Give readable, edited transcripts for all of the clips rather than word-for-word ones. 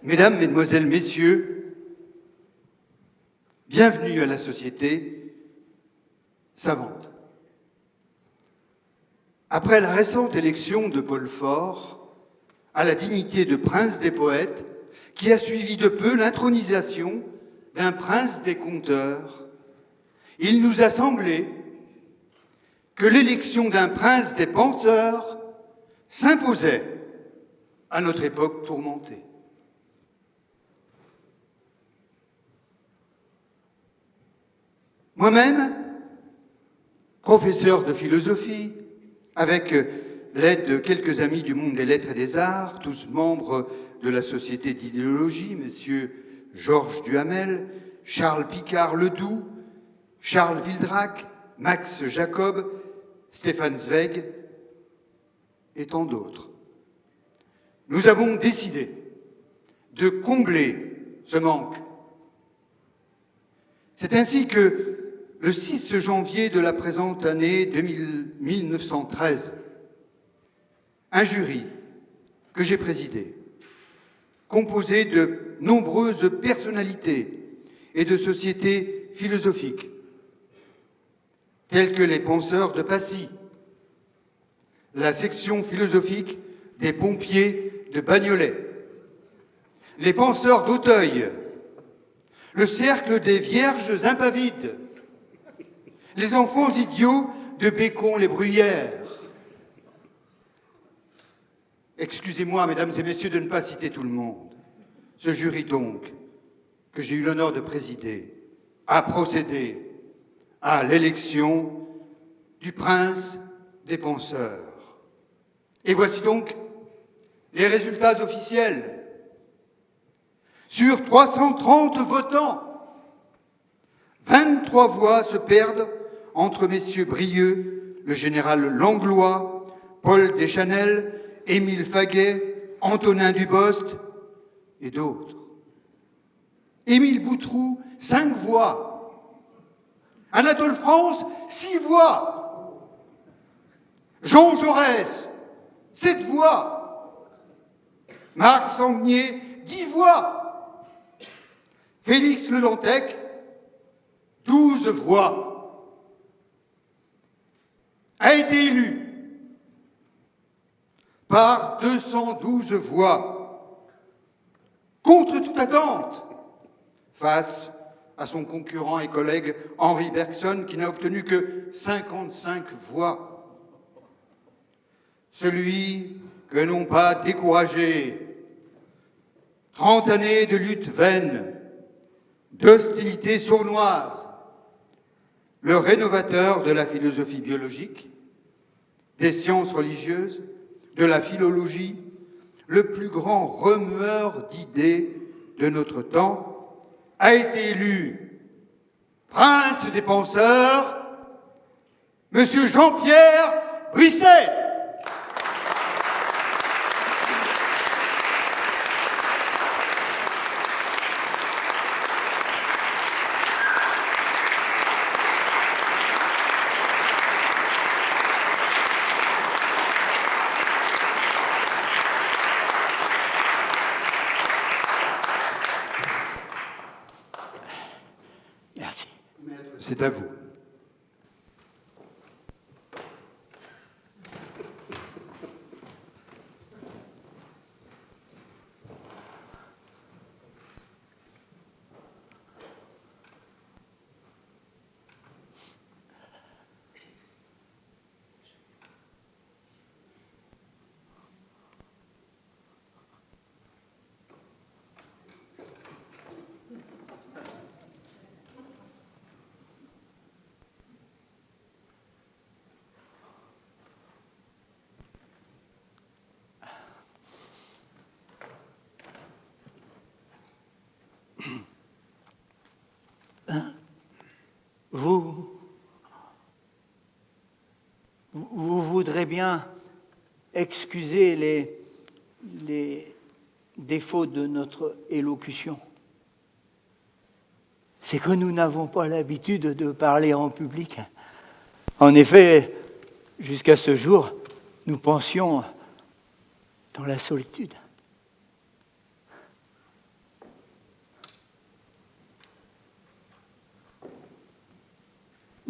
Mesdames, Mesdemoiselles, Messieurs, bienvenue à la Société savante. Après la récente élection de Paul Fort à la dignité de prince des poètes, qui a suivi de peu l'intronisation d'un prince des conteurs, il nous a semblé que l'élection d'un prince des penseurs s'imposait à notre époque tourmentée. Moi-même, professeur de philosophie, avec l'aide de quelques amis du monde des lettres et des arts, tous membres de la Société d'idéologie, messieurs Georges Duhamel, Charles Picard-Ledoux, Charles Wildrac, Max Jacob, Stefan Zweig et tant d'autres. Nous avons décidé de combler ce manque. C'est ainsi que le 6 janvier de la présente année 1913, un jury que j'ai présidé, composé de nombreuses personnalités et de sociétés philosophiques, telles que les penseurs de Passy, la section philosophique des pompiers de Bagnolet, les penseurs d'Auteuil, le cercle des vierges impavides, les enfants idiots de Bécon-les-Bruyères. Excusez-moi, mesdames et messieurs, de ne pas citer tout le monde. Ce jury, donc, que j'ai eu l'honneur de présider, a procédé à l'élection du prince des penseurs. Et voici donc les résultats officiels. Sur 330 votants, 23 voix se perdent entre messieurs Brieux, le général Langlois, Paul Deschanel, Émile Faguet, Antonin Dubost et d'autres. Émile Boutroux, 5 voix. Anatole France, 6 voix. Jean Jaurès, 7 voix. Marc Sangnier, 10 voix. Félix Le Dantec, 12 voix. A été élu par 212 voix, contre toute attente, face à son concurrent et collègue Henri Bergson, qui n'a obtenu que 55 voix. Celui que n'ont pas découragé 30 années de lutte vaine, d'hostilité sournoise, le rénovateur de la philosophie biologique, des sciences religieuses, de la philologie, le plus grand remueur d'idées de notre temps, a été élu prince des penseurs, Monsieur Jean-Pierre Brisset. C'est à vous. Vous voudrez bien excuser les défauts de notre élocution. C'est que nous n'avons pas l'habitude de parler en public. En effet, jusqu'à ce jour, nous pensions dans la solitude.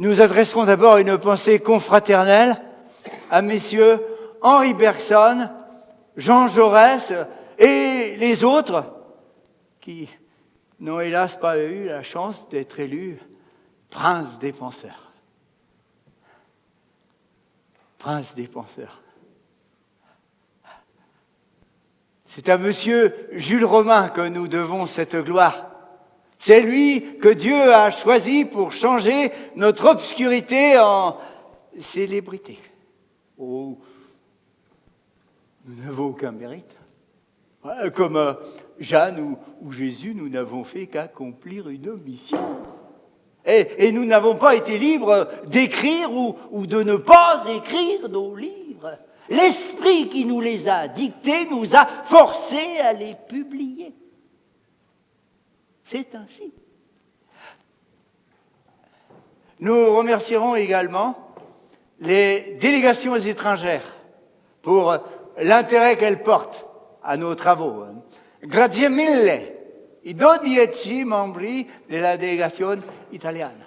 nous adresserons d'abord une pensée confraternelle à messieurs Henri Bergson, Jean Jaurès et les autres qui n'ont hélas pas eu la chance d'être élus princes des penseurs. Prince des penseurs. C'est à monsieur Jules Romain que nous devons cette gloire. C'est lui que Dieu a choisi pour changer notre obscurité en célébrité. Oh, nous n'avons aucun mérite. Comme Jeanne ou Jésus, nous n'avons fait qu'accomplir une mission. Et nous n'avons pas été libres d'écrire ou de ne pas écrire nos livres. L'Esprit qui nous les a dictés nous a forcés à les publier. C'est ainsi. Nous remercierons également les délégations étrangères pour l'intérêt qu'elles portent à nos travaux. Grazie mille i 12 membri della delegazione italiana.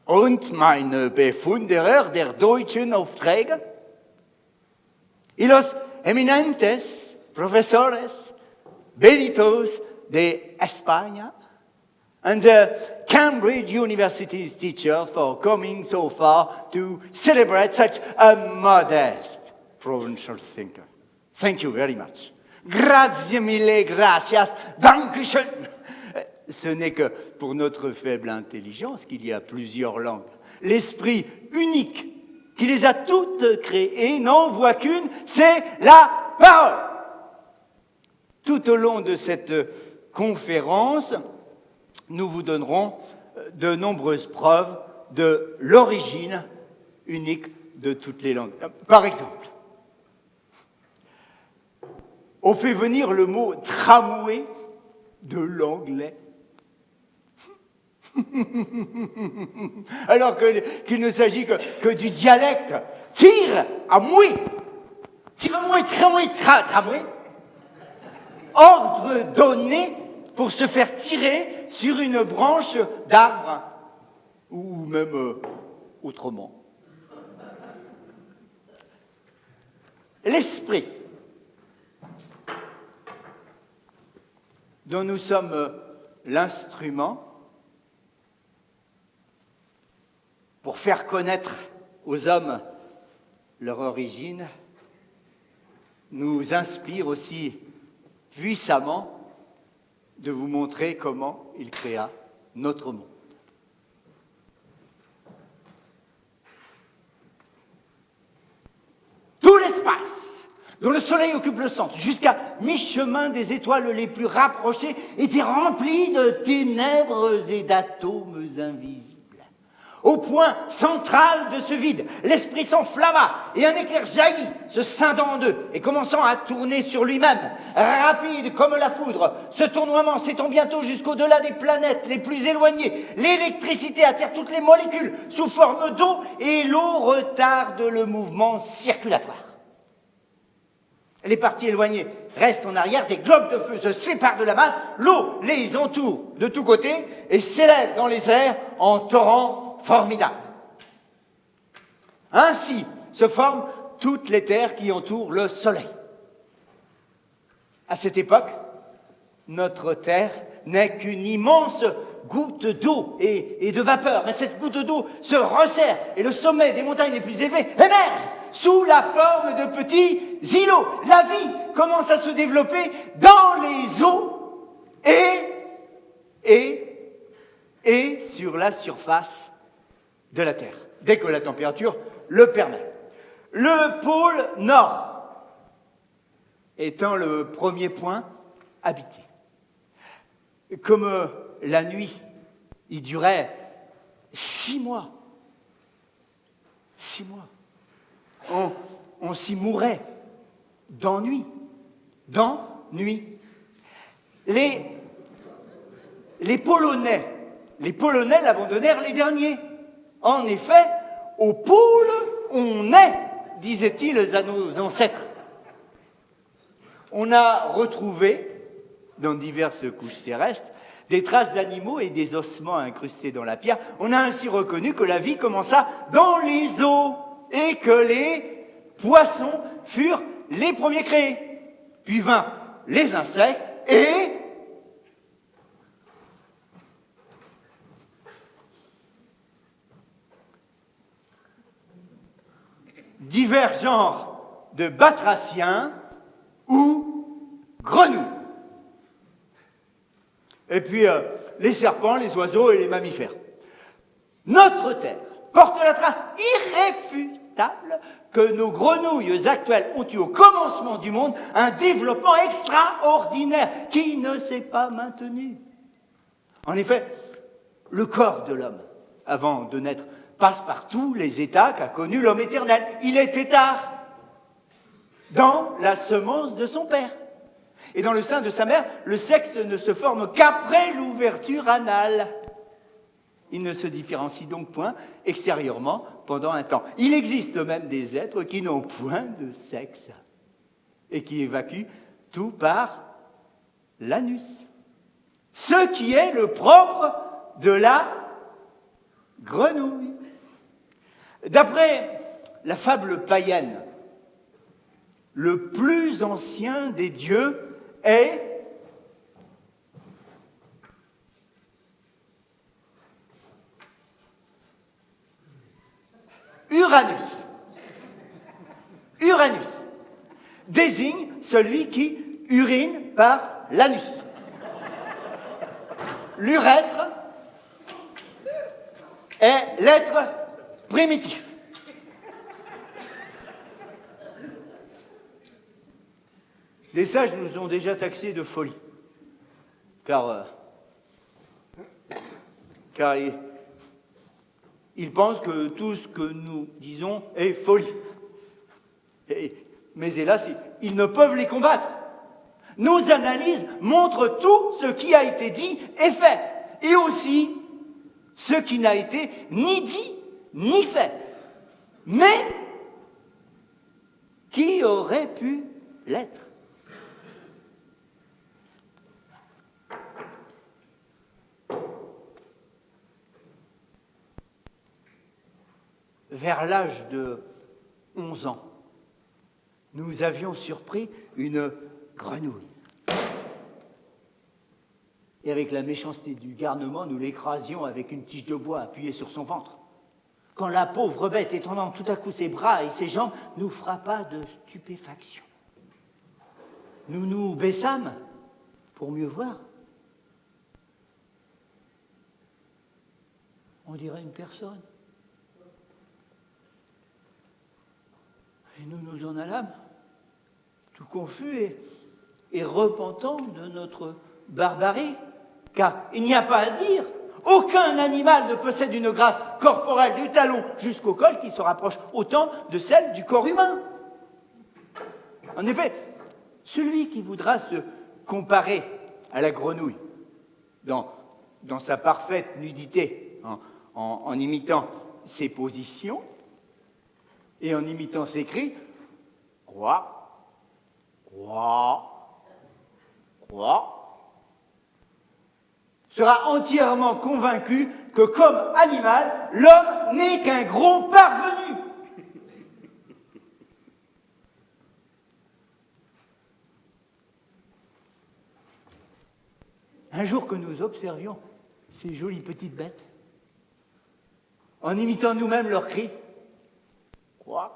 Und meine Bewunderer der deutschen Aufträge, y los eminentes profesores benditos de España, and the Cambridge University's teachers for coming so far to celebrate such a modest provincial thinker. Thank you very much. Grazie mille, gracias, dankeschön. Ce n'est que pour notre faible intelligence qu'il y a plusieurs langues. L'esprit unique qui les a toutes créées n'en voit qu'une, c'est la parole. Tout au long de cette conférence, nous vous donnerons de nombreuses preuves de l'origine unique de toutes les langues. Par exemple, on fait venir le mot tramway de l'anglais. Alors qu'il ne s'agit que du dialecte. Tire à mouille. Tire à mouille, tramway. Ordre donné pour se faire tirer sur une branche d'arbre. Ou même autrement. L'esprit dont nous sommes l'instrument pour faire connaître aux hommes leur origine, nous inspire aussi puissamment de vous montrer comment il créa notre monde. Tout l'espace dont le soleil occupe le centre, jusqu'à mi-chemin des étoiles les plus rapprochées, était rempli de ténèbres et d'atomes invisibles. Au point central de ce vide, l'esprit s'enflamma et un éclair jaillit, se scindant en deux et commençant à tourner sur lui-même, rapide comme la foudre. Ce tournoiement s'étend bientôt jusqu'au-delà des planètes les plus éloignées. L'électricité attire toutes les molécules sous forme d'eau et l'eau retarde le mouvement circulatoire. Les parties éloignées restent en arrière, des globes de feu se séparent de la masse, l'eau les entoure de tous côtés et s'élève dans les airs en torrent formidable. Ainsi se forment toutes les terres qui entourent le Soleil. À cette époque, notre Terre n'est qu'une immense goutte d'eau et de vapeur. Mais cette goutte d'eau se resserre et le sommet des montagnes les plus élevées émerge sous la forme de petits îlots. La vie commence à se développer dans les eaux et sur la surface de la Terre, dès que la température le permet. Le pôle Nord étant le premier point habité. Comme la nuit, il durait 6 mois. 6 mois. On s'y mourait d'ennui. Les Polonais l'abandonnèrent les derniers. En effet, au pôle, on est, disaient-ils à nos ancêtres. On a retrouvé, dans diverses couches terrestres, des traces d'animaux et des ossements incrustés dans la pierre. On a ainsi reconnu que la vie commença dans les eaux et que les poissons furent les premiers créés. Puis vinrent les insectes et divers genres de batraciens ou grenouilles. Et puis les serpents, les oiseaux et les mammifères. Notre Terre porte la trace irréfutable que nos grenouilles actuelles ont eu au commencement du monde un développement extraordinaire qui ne s'est pas maintenu. En effet, le corps de l'homme, avant de naître, passe par tous les états qu'a connus l'homme éternel. Il est tétard dans la semence de son père. Et dans le sein de sa mère, le sexe ne se forme qu'après l'ouverture anale. Il ne se différencie donc point extérieurement pendant un temps. Il existe même des êtres qui n'ont point de sexe et qui évacuent tout par l'anus. Ce qui est le propre de la grenouille. D'après la fable païenne, le plus ancien des dieux est Uranus. Uranus désigne celui qui urine par l'anus. L'urètre est l'être primitif. Des sages nous ont déjà taxés de folie, car ils pensent que tout ce que nous disons est folie. Mais hélas, ils ne peuvent les combattre. Nos analyses montrent tout ce qui a été dit et fait, et aussi ce qui n'a été ni dit ni fait. Mais qui aurait pu l'être ? Vers l'âge de 11 ans, nous avions surpris une grenouille. Et avec la méchanceté du garnement, nous l'écrasions avec une tige de bois appuyée sur son ventre. Quand la pauvre bête, étendant tout à coup ses bras et ses jambes, nous frappa de stupéfaction. Nous nous baissâmes pour mieux voir. On dirait une personne. Et nous nous en allâmes, tout confus et repentant de notre barbarie, car il n'y a pas à dire, aucun animal ne possède une grâce corporelle du talon jusqu'au col qui se rapproche autant de celle du corps humain. En effet, celui qui voudra se comparer à la grenouille dans sa parfaite nudité, en imitant ses positions, et en imitant ses cris, quoi, sera entièrement convaincu que comme animal, l'homme n'est qu'un gros parvenu. Un jour que nous observions ces jolies petites bêtes, en imitant nous-mêmes leurs cris, Quoi ?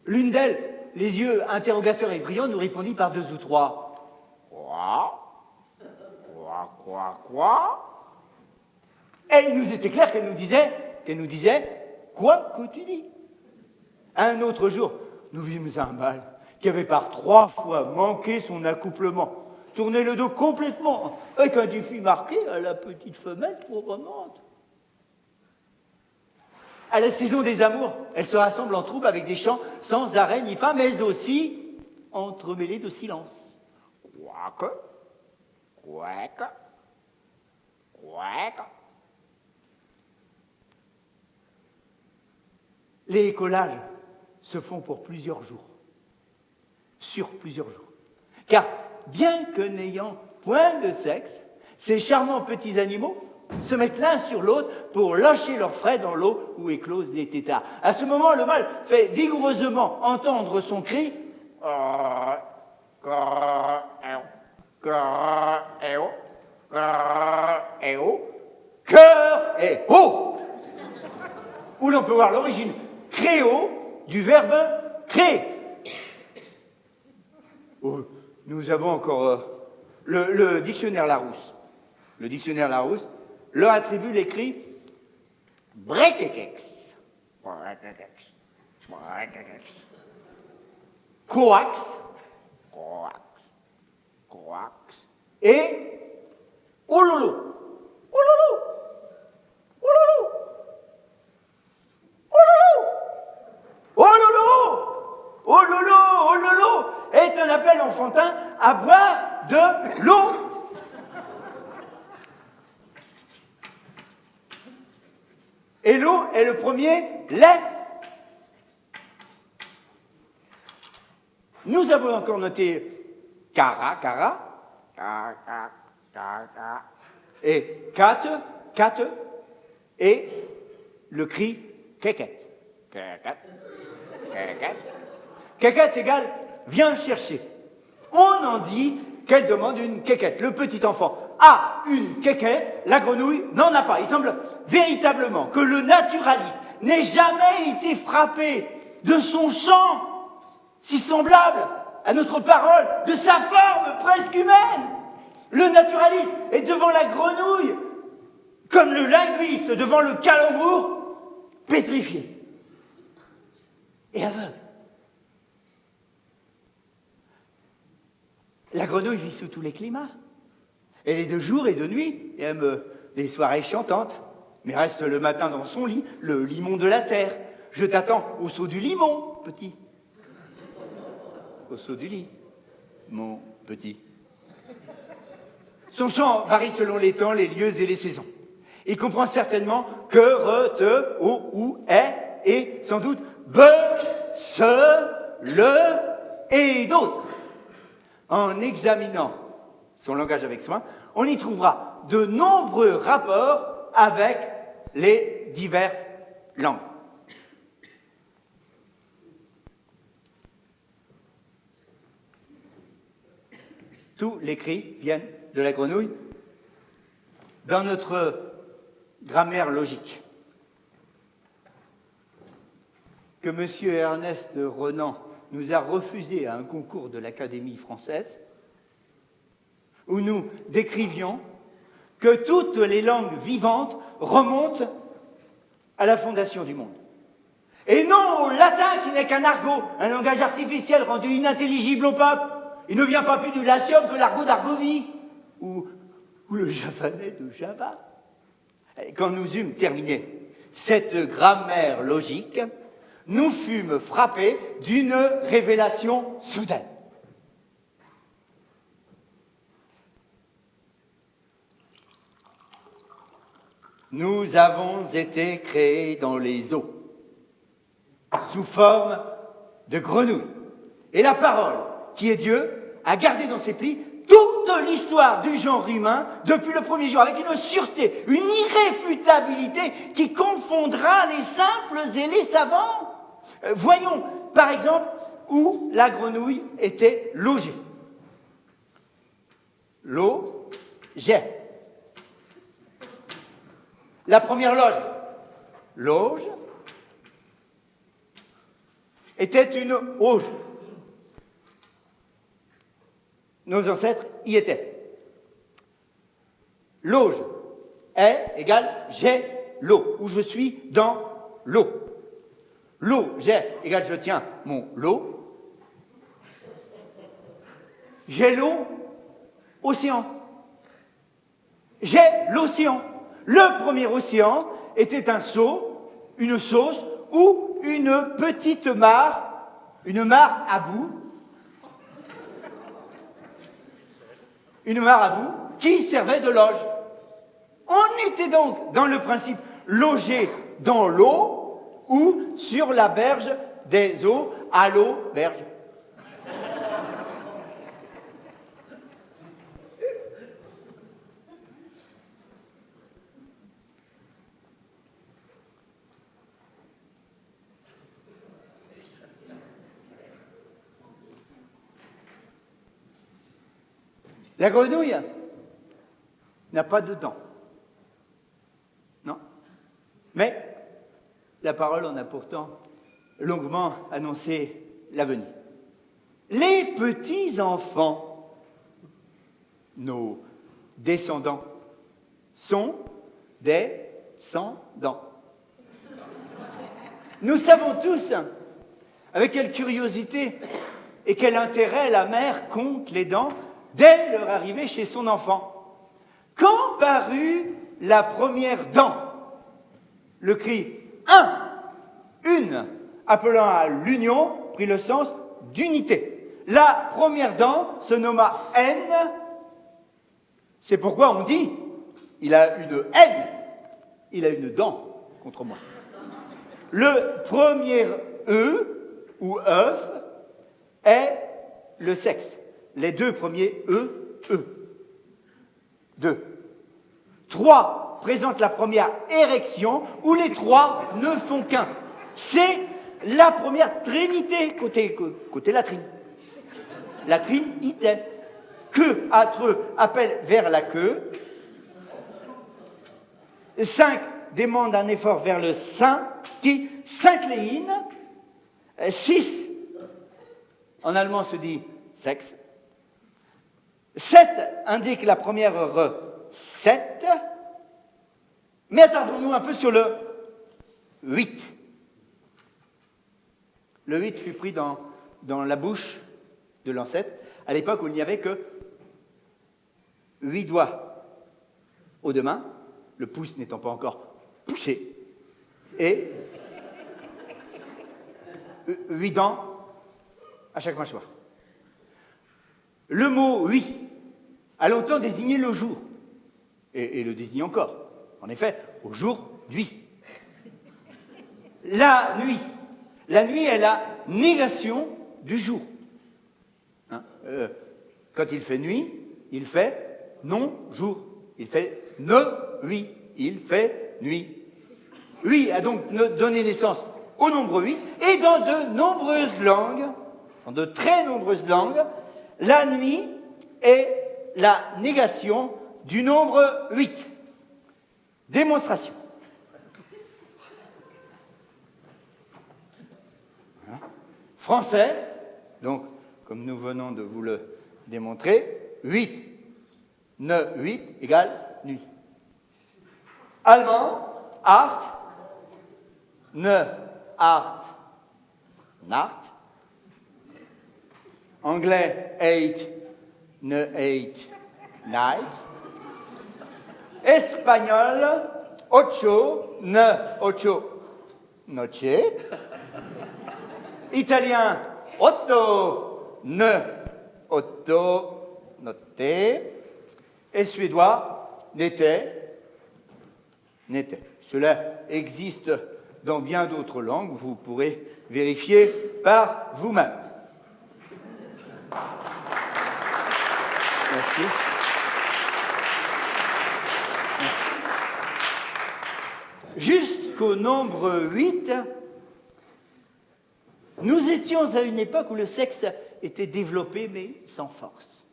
L'une d'elles, les yeux interrogateurs et brillants, nous répondit par 2 ou 3. Quoi ? Et il nous était clair qu'elle nous disait, quoi que tu dis ? Un autre jour, nous vîmes un mâle qui avait par 3 fois manqué son accouplement, tourné le dos complètement, avec un défi marqué à la petite femelle trop remonte. À la saison des amours, elles se rassemblent en troupe avec des chants sans arrêt ni fin, mais aussi entremêlés de silence. Quack. Les collages se font pour plusieurs jours. Sur plusieurs jours. Car, bien que n'ayant point de sexe, ces charmants petits animaux se mettent l'un sur l'autre pour lâcher leurs frais dans l'eau où éclosent les têtards. À ce moment, le mâle fait vigoureusement entendre son cri cœur et haut, où l'on peut voir l'origine créo du verbe créer. Nous avons encore le dictionnaire Larousse. Le dictionnaire Larousse leur attribue l'écrit brekekex, coax, et ololo. Ololo est un appel enfantin à boire de l'eau. Et l'eau est le premier lait. Nous avons encore noté cara, et cate, et le cri keket. Keket égale viens chercher. On en dit qu'elle demande une quéquette. Le petit enfant a une quéquette, la grenouille n'en a pas. Il semble véritablement que le naturaliste n'ait jamais été frappé de son chant, si semblable à notre parole, de sa forme presque humaine. Le naturaliste est devant la grenouille, comme le linguiste devant le calembour, pétrifié et aveugle. La grenouille vit sous tous les climats. Elle est de jour et de nuit, et aime des soirées chantantes, mais reste le matin dans son lit, le limon de la terre. Je t'attends au saut du limon, petit. Au saut du lit, mon petit. Son chant varie selon les temps, les lieux et les saisons. Il comprend certainement que, re, te, o, ou, est, et sans doute be, se, le et d'autres. En examinant son langage avec soin, on y trouvera de nombreux rapports avec les diverses langues. Tous les cris viennent de la grenouille. Dans notre grammaire logique, que M. Ernest Renan nous a refusé à un concours de l'Académie française, où nous décrivions que toutes les langues vivantes remontent à la fondation du monde. Et non au latin qui n'est qu'un argot, un langage artificiel rendu inintelligible au peuple. Il ne vient pas plus du latium que l'argot d'Argovie, ou le javanais de Java. Quand nous eûmes terminé cette grammaire logique, nous fûmes frappés d'une révélation soudaine. Nous avons été créés dans les eaux, sous forme de grenouilles. Et la parole, qui est Dieu, a gardé dans ses plis toute l'histoire du genre humain depuis le premier jour, avec une sûreté, une irréfutabilité qui confondra les simples et les savants. Voyons, par exemple, où la grenouille était logée. Logeait. La première loge, était une auge. Nos ancêtres y étaient. L'auge est égale j'ai l'eau, où je suis dans l'eau. L'eau, j'ai égale je tiens mon lot. J'ai l'eau, océan. J'ai l'océan. Le premier océan était un seau, une sauce ou une petite mare, une mare à bout. Une mare à bout qui servait de loge. On était donc dans le principe logé dans l'eau ou sur la berge des eaux à l'auberge. La grenouille n'a pas de dents. Non. Mais la parole en a pourtant longuement annoncé l'avenir. Les petits-enfants, nos descendants, sont des sans-dents. Nous savons tous avec quelle curiosité et quel intérêt la mère compte les dents dès leur arrivée chez son enfant. Quand parut la première dent, le cri « un », une, appelant à l'union, prit le sens d'unité. La première dent se nomma N. C'est pourquoi on dit « il a une haine, il a une dent contre moi ». Le premier E, ou œuf, est le sexe. Les deux premiers E. 2. 3 présente la première érection, où les trois ne font qu'un. C'est la première trinité, côté latrine. Latrine, ité. Que, âtreux, appelle vers la queue. 5 demande un effort vers le sein, qui s'incline. 6, en allemand se dit sexe. 7 indique la première recette. Mais attardons-nous un peu sur le 8. Le 8 fut pris dans la bouche de l'ancêtre, à l'époque où il n'y avait que 8 doigts aux deux mains, le pouce n'étant pas encore poussé, et 8 dents à chaque mâchoire. Le mot « oui » a longtemps désigné le jour, et le désigne encore. En effet, aujourd'hui. La nuit. La nuit est la négation du jour. Hein, quand il fait nuit, il fait non-jour. Il fait ne-oui. Il fait nuit. 8 a donc donné naissance au nombre 8, et dans de nombreuses langues, dans de très nombreuses langues, la nuit est la négation du nombre 8. Démonstration. Français, donc, comme nous venons de vous le démontrer, 8, ne 8 égale nuit. Allemand, art, ne art, nacht. Anglais, 8, ne 8, night. Espagnol, ocho, ne ocho, noche. Italien, otto, ne otto, notte. Et suédois, n'était. Cela existe dans bien d'autres langues, vous pourrez vérifier par vous-même. Merci. Jusqu'au nombre 8, nous étions à une époque où le sexe était développé, mais sans force.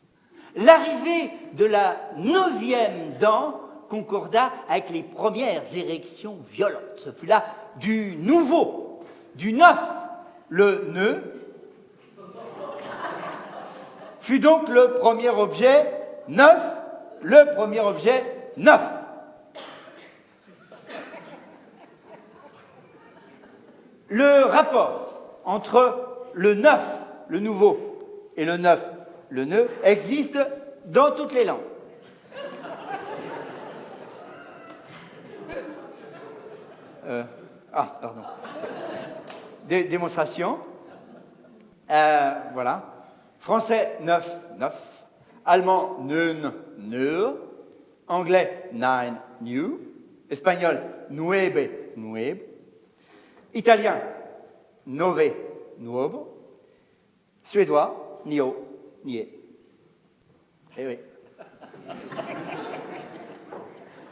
L'arrivée de la 9e dent concorda avec les premières érections violentes. Ce fut là du nouveau, du neuf. Le nœud fut donc le premier objet neuf, le premier objet neuf. Le rapport entre le neuf, le nouveau, et le neuf, le nœud, existe dans toutes les langues. Pardon. Démonstration. Voilà. Français, neuf, neuf. Allemand, neun, neur. Anglais, nine, new. Espagnol, nueve, nueve. Italien, nove, nuovo, suédois, nio, nie. Eh oui.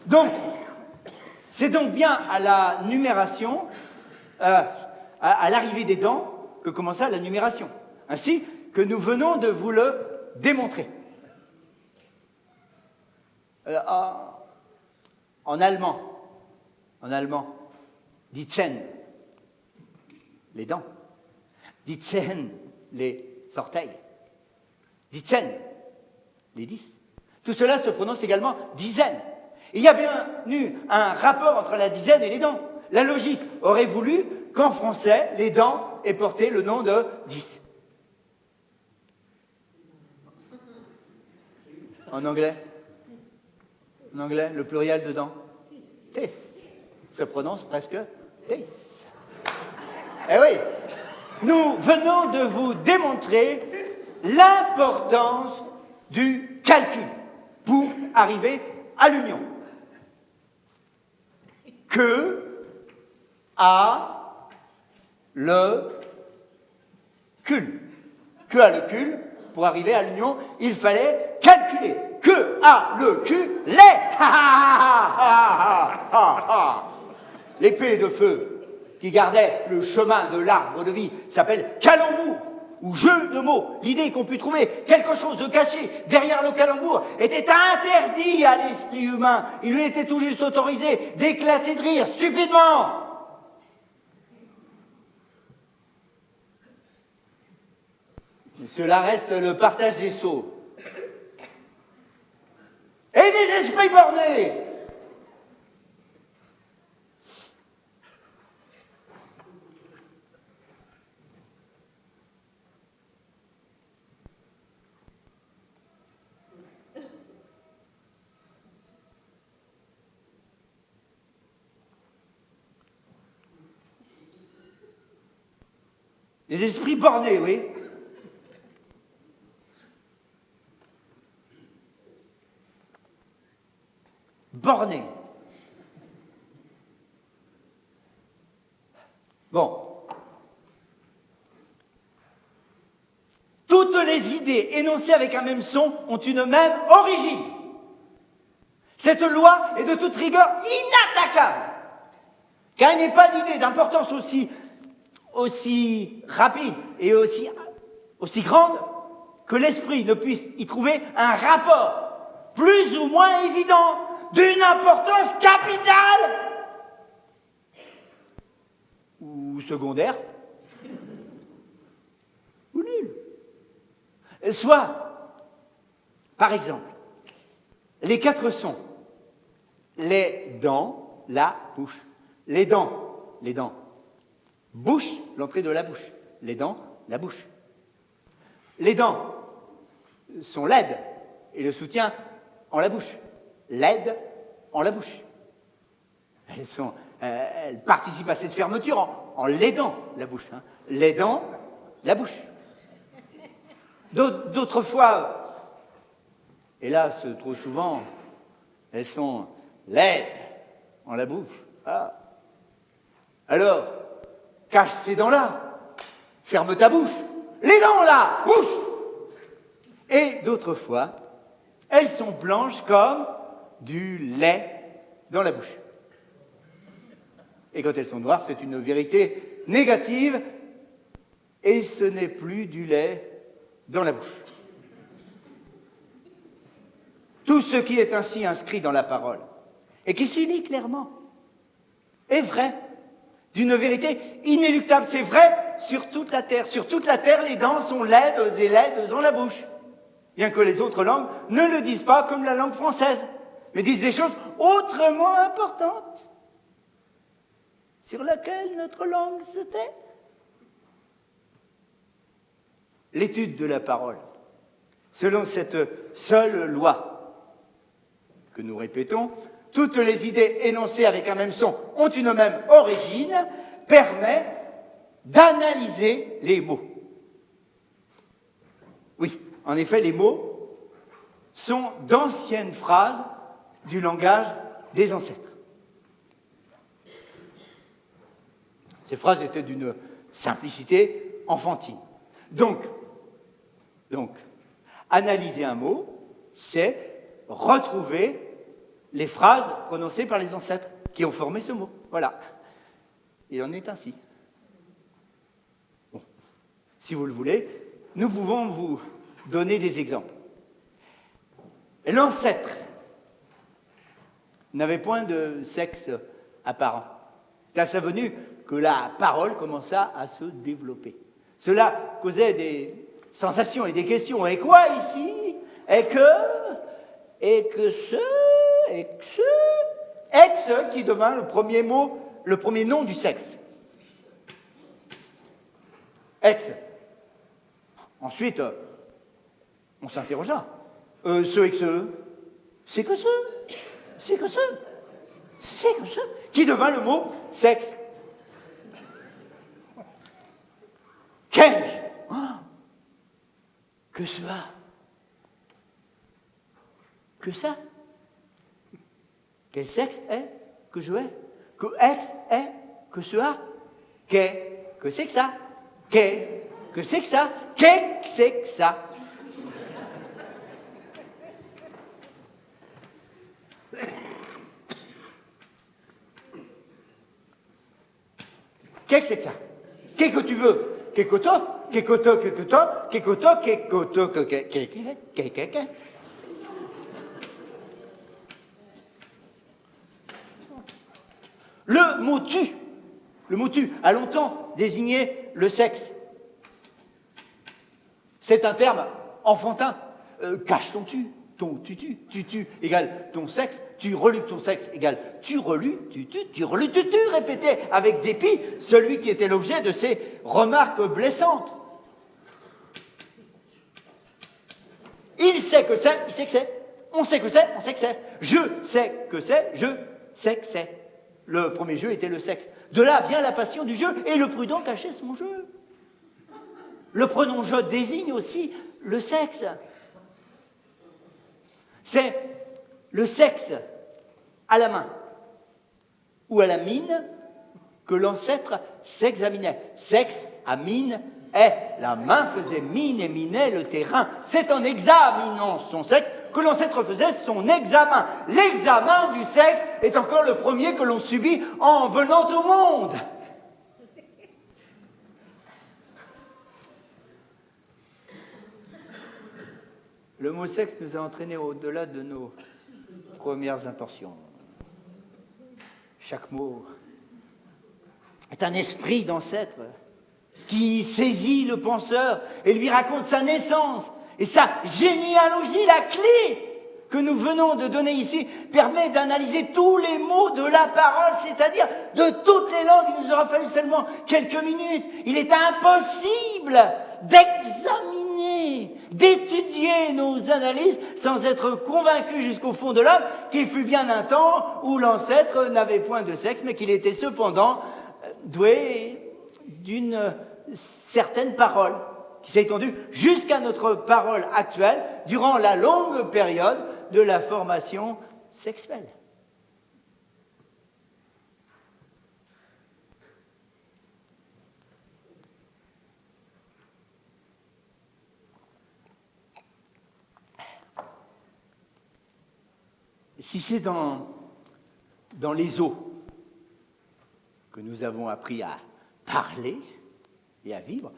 Donc, c'est donc bien à la numération, à l'arrivée des dents, que commença la numération. Ainsi que nous venons de vous le démontrer. En allemand, die Zähne, les dents. Die Zähne, les orteils. Die Zähne, les 10. Tout cela se prononce également dizaine. Il y a bien eu un rapport entre la dizaine et les dents. La logique aurait voulu qu'en français, les dents aient porté le nom de 10. En anglais, le pluriel de dents, teeth, se prononce presque teeth. Eh oui, nous venons de vous démontrer l'importance du calcul pour arriver à l'union. Que a le cul. Que a le cul, pour arriver à l'union, il fallait calculer. Que a le cul, les l'épée de feu qui gardait le chemin de l'arbre de vie s'appelle calembour ou jeu de mots. L'idée qu'on put trouver quelque chose de caché derrière le calembour était interdit à l'esprit humain. Il lui était tout juste autorisé d'éclater de rire stupidement. Cela reste le partage des sots. Et des esprits bornés. Des esprits bornés, oui. Bornés. Bon. Toutes les idées énoncées avec un même son ont une même origine. Cette loi est de toute rigueur inattaquable, car il n'est pas d'idée d'importance aussi rapide et aussi grande que l'esprit ne puisse y trouver un rapport plus ou moins évident d'une importance capitale ou secondaire ou nulle. Soit, par exemple, les 4 sons, les dents, la bouche, les dents, bouche, l'entrée de la bouche, les dents, la bouche. Les dents sont laides et le soutien en la bouche. Laides en la bouche. Elles participent à cette fermeture en laidant la bouche. Hein. Laidant la bouche. D'autres fois, hélas, trop souvent, elles sont laides en la bouche. Ah. Alors, cache ces dents-là, ferme ta bouche, les dents là, bouche. Et d'autres fois, elles sont blanches comme du lait dans la bouche. Et quand elles sont noires, c'est une vérité négative, et ce n'est plus du lait dans la bouche. Tout ce qui est ainsi inscrit dans la parole, et qui s'y lit clairement, est vrai, d'une vérité inéluctable. C'est vrai sur toute la terre. Sur toute la terre, les dents sont laides et laides dans la bouche. Bien que les autres langues ne le disent pas comme la langue française, mais disent des choses autrement importantes, sur laquelle notre langue se tait. L'étude de la parole, selon cette seule loi que nous répétons, toutes les idées énoncées avec un même son ont une même origine, permet d'analyser les mots. Oui, en effet, les mots sont d'anciennes phrases du langage des ancêtres. Ces phrases étaient d'une simplicité enfantine. Donc, analyser un mot, c'est retrouver les phrases prononcées par les ancêtres qui ont formé ce mot. Voilà. Il en est ainsi. Bon. Si vous le voulez, nous pouvons vous donner des exemples. L'ancêtre n'avait point de sexe apparent. C'est à sa venue que la parole commença à se développer. Cela causait des sensations et des questions. Et quoi ici? Et que ex qui devint le premier mot, le premier nom du sexe. Ex. Ensuite, on s'interrogea. Ce ex, c'est que ce. Qui devint le mot sexe. Qu'ai-je? Que cela? Que ça? Quel sexe est que je hais? Que ex est que cela? Que c'est que ça? Que c'est que ça? Que c'est que ça? Qu'est-ce que c'est que ça? Qu'est-ce que tu veux? Qu'est-ce que Le mot tu a longtemps désigné le sexe. C'est un terme enfantin. Cache ton tutu égale ton sexe, tu relus ton sexe égale tu relus, tu relus, tu répétait avec dépit celui qui était l'objet de ces remarques blessantes. Il sait que c'est, il sait que c'est. On sait que c'est, on sait que c'est. Je sais que c'est, je sais que c'est. Le premier jeu était le sexe. De là vient la passion du jeu et le prudent cachait son jeu. Le pronom je désigne aussi le sexe. C'est le sexe à la main ou à la mine que l'ancêtre s'examinait. Sexe à mine est. La main faisait mine et minait le terrain. C'est en examinant son sexe que l'ancêtre faisait son examen. L'examen du sexe est encore le premier que l'on subit en venant au monde. Le mot sexe nous a entraînés au-delà de nos premières intentions. Chaque mot est un esprit d'ancêtre qui saisit le penseur et lui raconte sa naissance et sa généalogie. La clé que nous venons de donner ici permet d'analyser tous les mots de la parole, c'est-à-dire de toutes les langues. Il nous aura fallu seulement quelques minutes. Il est impossible d'examiner, d'étudier nos analyses sans être convaincu jusqu'au fond de l'âme qu'il fut bien un temps où l'ancêtre n'avait point de sexe, mais qu'il était cependant doué d'une certaine parole qui s'est étendue jusqu'à notre parole actuelle durant la longue période de la formation sexuelle. Si c'est dans les eaux que nous avons appris à parler et à vivre,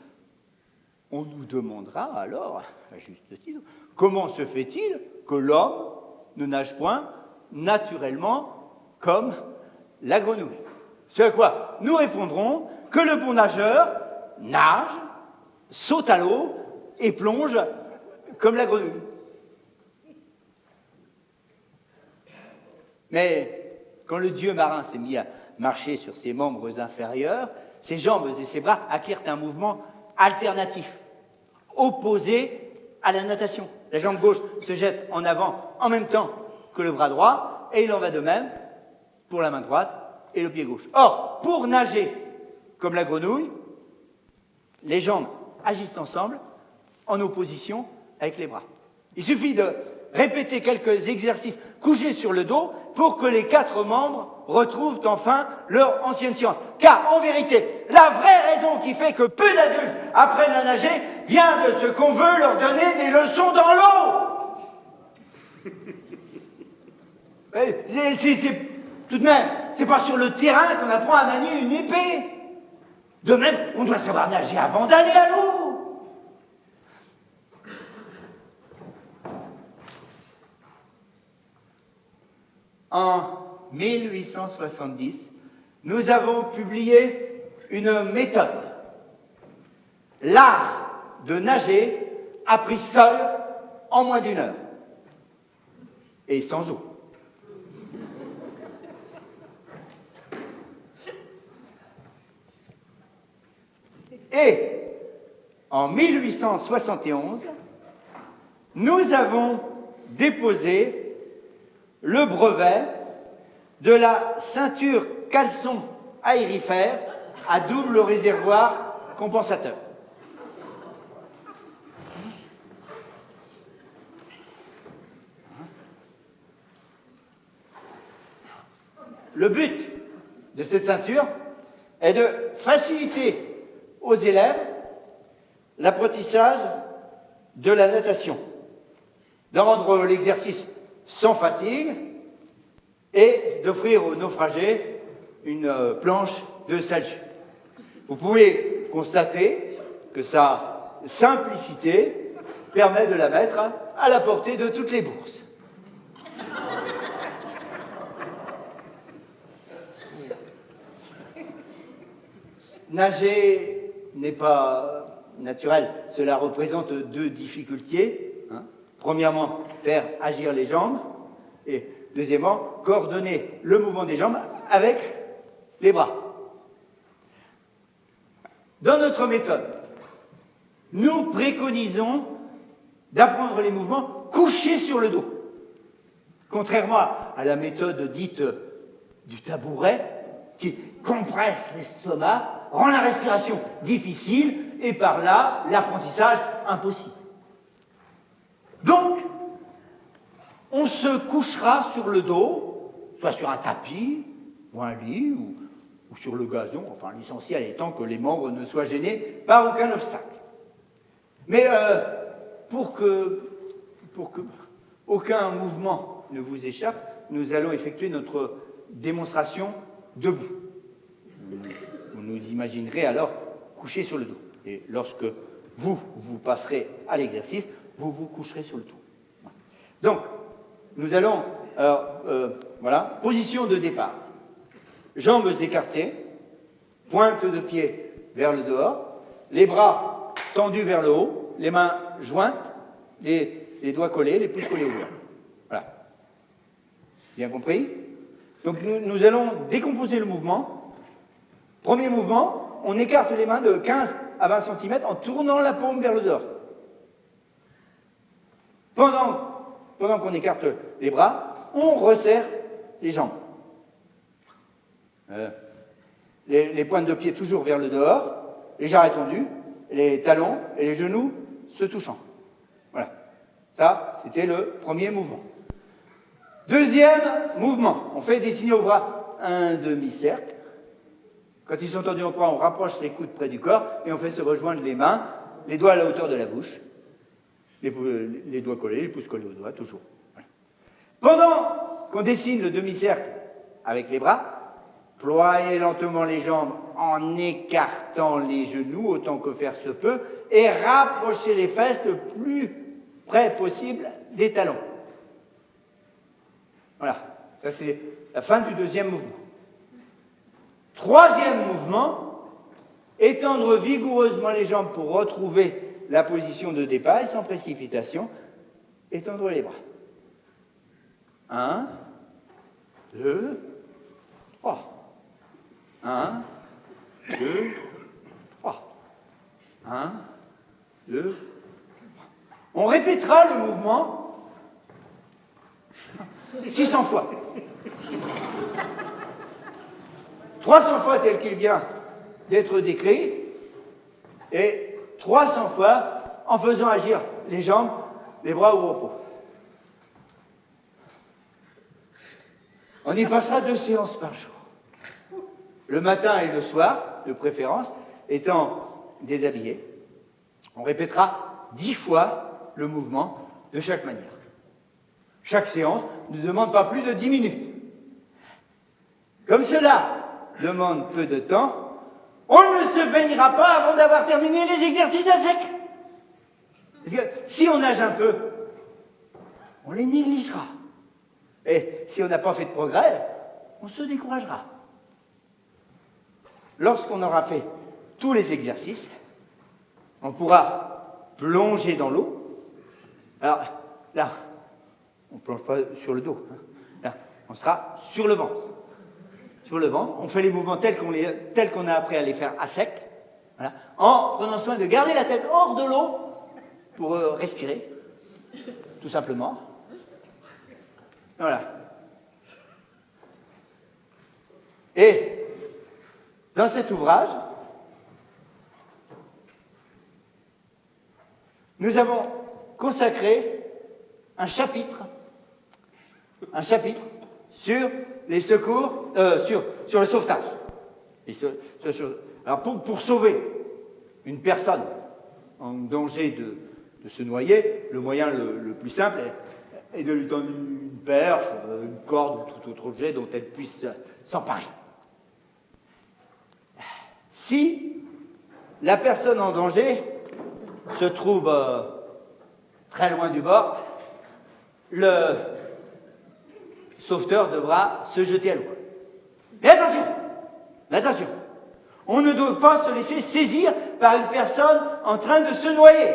on nous demandera alors, à juste titre, comment se fait-il que l'homme ne nage point naturellement comme la grenouille? Ce à quoi nous répondrons que le bon nageur nage, saute à l'eau et plonge comme la grenouille. Mais quand le dieu marin s'est mis à marcher sur ses membres inférieurs, ses jambes et ses bras acquièrent un mouvement alternatif, opposé à la natation. La jambe gauche se jette en avant en même temps que le bras droit, et il en va de même pour la main droite et le pied gauche. Or, pour nager comme la grenouille, les jambes agissent ensemble en opposition avec les bras. Il suffit de répéter quelques exercices couchés sur le dos pour que les 4 membres retrouvent enfin leur ancienne science. Car en vérité, la vraie raison qui fait que peu d'adultes apprennent à nager vient de ce qu'on veut leur donner des leçons dans l'eau. Tout de même, c'est pas sur le terrain qu'on apprend à manier une épée. De même, on doit savoir nager avant d'aller à l'eau. En 1870, nous avons publié une méthode. L'art de nager appris seul en moins d'1 heure. Et sans eau. Et en 1871, nous avons déposé le brevet de la ceinture caleçon aérifère à double réservoir compensateur. Le but de cette ceinture est de faciliter aux élèves l'apprentissage de la natation, de rendre l'exercice sans fatigue et d'offrir aux naufragés une planche de salut. Vous pouvez constater que sa simplicité permet de la mettre à la portée de toutes les bourses. Nager n'est pas naturel. Cela représente 2 difficultés. Premièrement, faire agir les jambes. Et deuxièmement, coordonner le mouvement des jambes avec les bras. Dans notre méthode, nous préconisons d'apprendre les mouvements couchés sur le dos. Contrairement à la méthode dite du tabouret, qui compresse l'estomac, rend la respiration difficile et par là l'apprentissage impossible. Donc, on se couchera sur le dos, soit sur un tapis, ou un lit, ou sur le gazon, enfin l'essentiel étant que les membres ne soient gênés par aucun obstacle. Mais pour que aucun mouvement ne vous échappe, nous allons effectuer notre démonstration debout. Vous nous imaginerez alors couché sur le dos. Et lorsque vous passerez à l'exercice, vous vous coucherez sur le dos. Donc, nous allons, voilà, position de départ. Jambes écartées, pointe de pied vers le dehors, les bras tendus vers le haut, les mains jointes, les doigts collés, les pouces collés au doigt. Voilà. Bien compris? Donc, nous allons décomposer le mouvement. Premier mouvement, on écarte les mains de 15 à 20 cm en tournant la paume vers le dehors. Pendant qu'on écarte les bras, on resserre les jambes. Les pointes de pied toujours vers le dehors, les jarrets tendus, les talons et les genoux se touchant. Voilà. Ça, c'était le premier mouvement. Deuxième mouvement, on fait dessiner au bras un demi-cercle. Quand ils sont tendus en croix, on rapproche les coudes près du corps et on fait se rejoindre les mains, les doigts à la hauteur de la bouche, les doigts collés, les pouces collés aux doigts, toujours. Voilà. Pendant qu'on dessine le demi-cercle avec les bras, ployez lentement les jambes en écartant les genoux autant que faire se peut et rapprochez les fesses le plus près possible des talons. Voilà, ça c'est la fin du deuxième mouvement. Troisième mouvement, étendre vigoureusement les jambes pour retrouver la position de départ et sans précipitation, étendre les bras. 1, 2, 3. 1, 2, 3. 1, 2, 3. On répétera le mouvement 600 fois. 300 fois tel qu'il vient d'être décrit, et 300 fois en faisant agir les jambes, les bras au repos. On y passera 2 séances par jour. Le matin et le soir, de préférence, étant déshabillé. On répétera 10 fois le mouvement de chaque manière. Chaque séance ne demande pas plus de 10 minutes. Comme cela demande peu de temps, on ne se baignera pas avant d'avoir terminé les exercices à sec. Parce que si on nage un peu, on les négligera. Et si on n'a pas fait de progrès, on se découragera. Lorsqu'on aura fait tous les exercices, on pourra plonger dans l'eau. Alors là, on ne plonge pas sur le dos. Là, on sera sur le ventre. Sur le ventre, on fait les mouvements tels qu'on a appris à les faire à sec, voilà, en prenant soin de garder la tête hors de l'eau pour respirer, tout simplement. Voilà. Et dans cet ouvrage, nous avons consacré un chapitre sur les secours, sur le sauvetage. Alors pour sauver une personne en danger de se noyer, le moyen le plus simple est de lui tendre une perche, une corde ou tout autre objet dont elle puisse s'emparer. Si la personne en danger se trouve très loin du bord, le sauveteur devra se jeter à l'eau. Mais attention, on ne doit pas se laisser saisir par une personne en train de se noyer.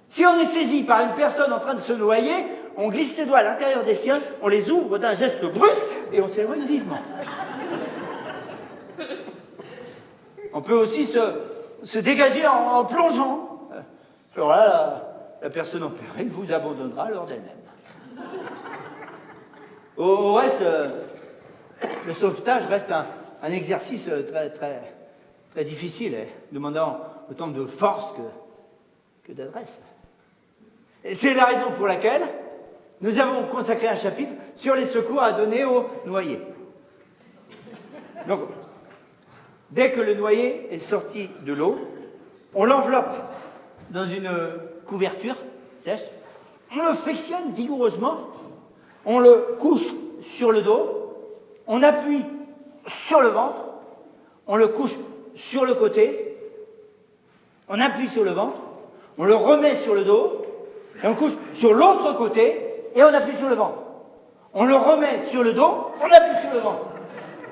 Si on est saisi par une personne en train de se noyer, on glisse ses doigts à l'intérieur des siens, on les ouvre d'un geste brusque et on s'éloigne vivement. On peut aussi se dégager en plongeant. Alors là, la personne en péril vous abandonnera lors d'elle-même. Au reste, le sauvetage reste un exercice très difficile, demandant autant de force que d'adresse. Et c'est la raison pour laquelle nous avons consacré un chapitre sur les secours à donner aux noyés. Donc, dès que le noyé est sorti de l'eau, on l'enveloppe dans une couverture sèche, on le frictionne vigoureusement, on le couche sur le dos, on appuie sur le ventre, on le couche sur le côté, on appuie sur le ventre, on le remet sur le dos, et on couche sur l'autre côté, et on appuie sur le ventre. On le remet sur le dos, on appuie sur le ventre.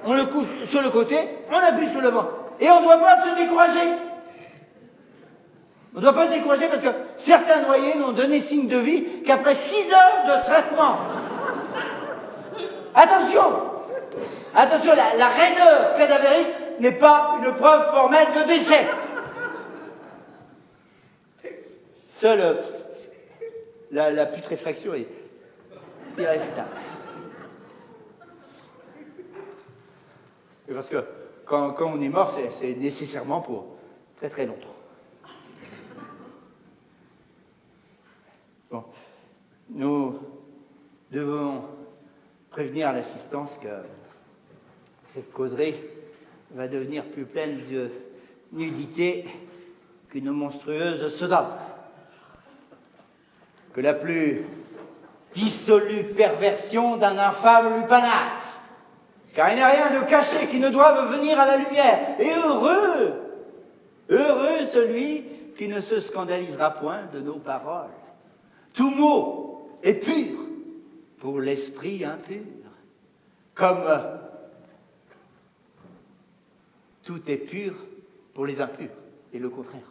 On le couche sur le côté, on appuie sur le ventre. Et on ne doit pas se décourager. On ne doit pas se décourager parce que certains noyés n'ont donné signe de vie qu'après 6 heures de traitement. Attention, la raideur cadavérique n'est pas une preuve formelle de décès. Seule la putréfaction est irréfutable. Et parce que quand on est mort, c'est nécessairement pour très très longtemps. Bon, nous devons prévenir l'assistance que cette causerie va devenir plus pleine de nudité qu'une monstrueuse Sodome. Que la plus dissolue perversion d'un infâme lupanage. Car il n'y a rien de caché qui ne doive venir à la lumière. Et heureux celui qui ne se scandalisera point de nos paroles. Tout mot est pur pour l'esprit impur, comme tout est pur pour les impurs, et le contraire.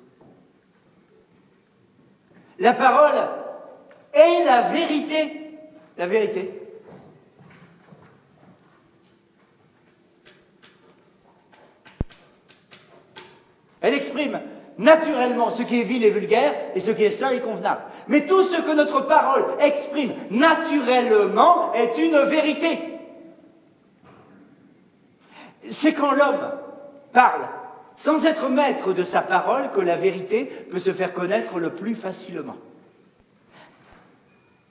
La parole est la vérité. La vérité. Elle exprime naturellement ce qui est vil et vulgaire et ce qui est sain et convenable. Mais tout ce que notre parole exprime naturellement est une vérité. C'est quand l'homme parle sans être maître de sa parole que la vérité peut se faire connaître le plus facilement.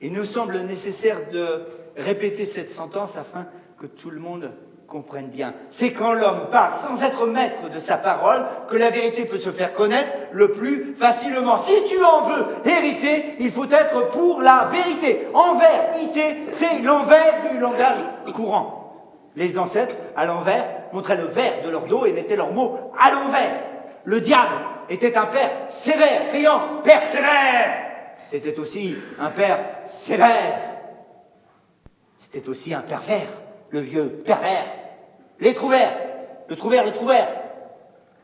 Il nous semble nécessaire de répéter cette sentence afin que tout le monde comprenne bien. C'est quand l'homme parle sans être maître de sa parole que la vérité peut se faire connaître le plus facilement. Si tu en veux hériter, il faut être pour la vérité. Envers, ité, c'est l'envers du langage courant. Les ancêtres, à l'envers, montraient le vers de leur dos et mettaient leurs mots à l'envers. Le diable était un père sévère, criant « Père sévère !» C'était aussi un père sévère. C'était aussi un pervers, le vieux pervers. Les trouvères, le trouvère, le trouvère.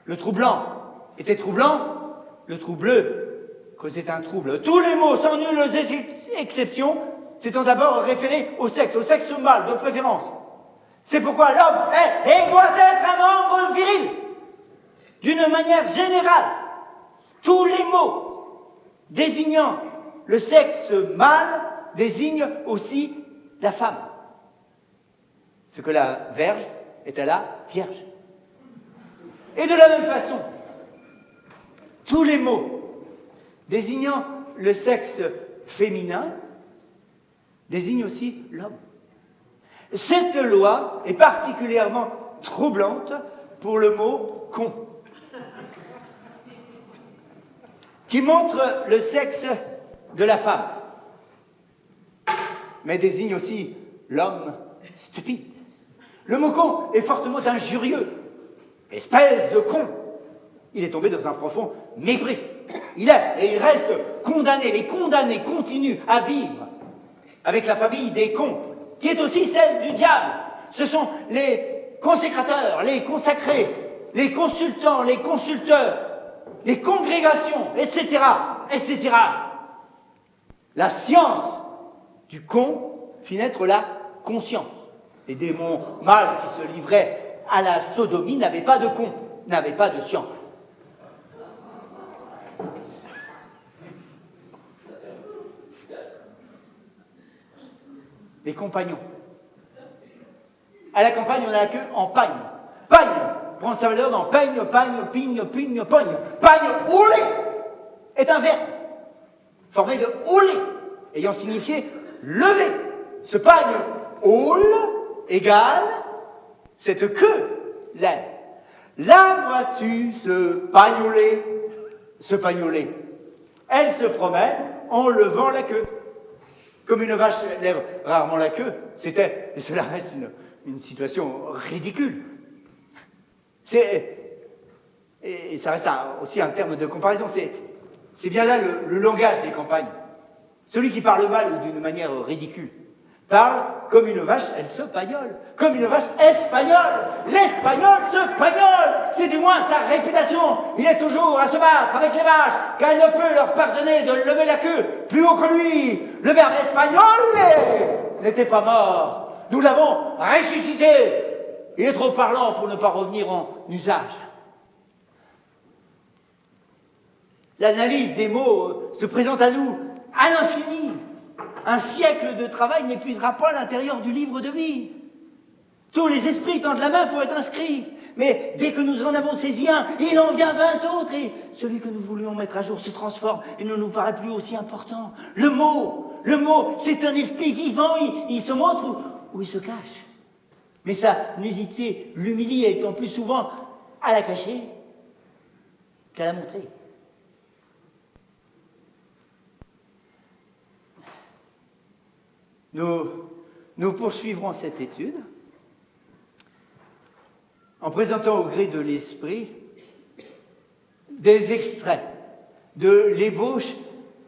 Le troublant était troublant, le troubleux causait un trouble. Tous les mots, sans nulle exception, s'étant d'abord référés au sexe mâle de préférence. C'est pourquoi l'homme est et doit être un membre viril. D'une manière générale, tous les mots désignant le sexe mâle désignent aussi la femme. Ce que la verge est à la vierge. Et de la même façon, tous les mots désignant le sexe féminin désignent aussi l'homme. Cette loi est particulièrement troublante pour le mot « con », qui montre le sexe de la femme, mais désigne aussi l'homme stupide. Le mot con est fortement injurieux. Espèce de con. Il est tombé dans un profond mépris. Il est et il reste condamné. Les condamnés continuent à vivre avec la famille des cons, qui est aussi celle du diable. Ce sont les consécrateurs, les consacrés, les consultants, les consulteurs, les congrégations, etc., etc. La science du con fit naître la conscience. Les démons mâles qui se livraient à la sodomie n'avaient pas de con, n'avaient pas de science. Les compagnons. À la campagne, on n'a que en pagne. Pagne prend sa valeur dans peigne, pagne, pigne, pigne, pogne. Pagne, oulé est un verbe formé de oulé, ayant signifié lever. Ce pagne, oul, égale cette queue, l'air. La vois-tu se pagnoler. Elle se promène en levant la queue. Comme une vache lève rarement la queue, et cela reste une situation ridicule. Et ça reste aussi un terme de comparaison, c'est bien là le langage des campagnes. Celui qui parle mal ou d'une manière ridicule parle comme une vache, elle se pagnole. Comme une vache espagnole. L'espagnol se pagnole. C'est du moins sa réputation. Il est toujours à se battre avec les vaches, car il ne peut leur pardonner de lever la queue plus haut que lui. Le verbe espagnol n'était pas mort. Nous l'avons ressuscité. Il est trop parlant pour ne pas revenir en usage. L'analyse des mots se présente à nous à l'infini. Un siècle de travail n'épuisera pas l'intérieur du livre de vie. Tous les esprits tendent la main pour être inscrits. Mais dès que nous en avons saisi un, il en vient 20 autres. Et celui que nous voulions mettre à jour se transforme et ne nous paraît plus aussi important. Le mot, c'est un esprit vivant. Il se montre ou il se cache. Mais sa nudité l'humilie, étant plus souvent à la cacher qu'à la montrer. Nous poursuivrons cette étude en présentant au gré de l'esprit des extraits de l'ébauche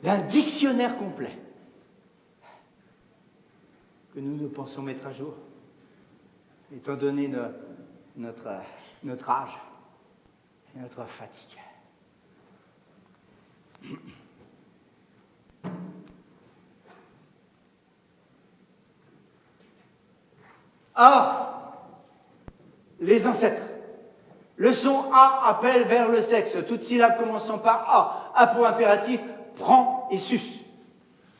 d'un dictionnaire complet que nous pensons mettre à jour, étant donné notre âge et notre fatigue. A, les ancêtres. Le son A appelle vers le sexe. Toute syllabe commençant par A. A pour impératif, prend et suce.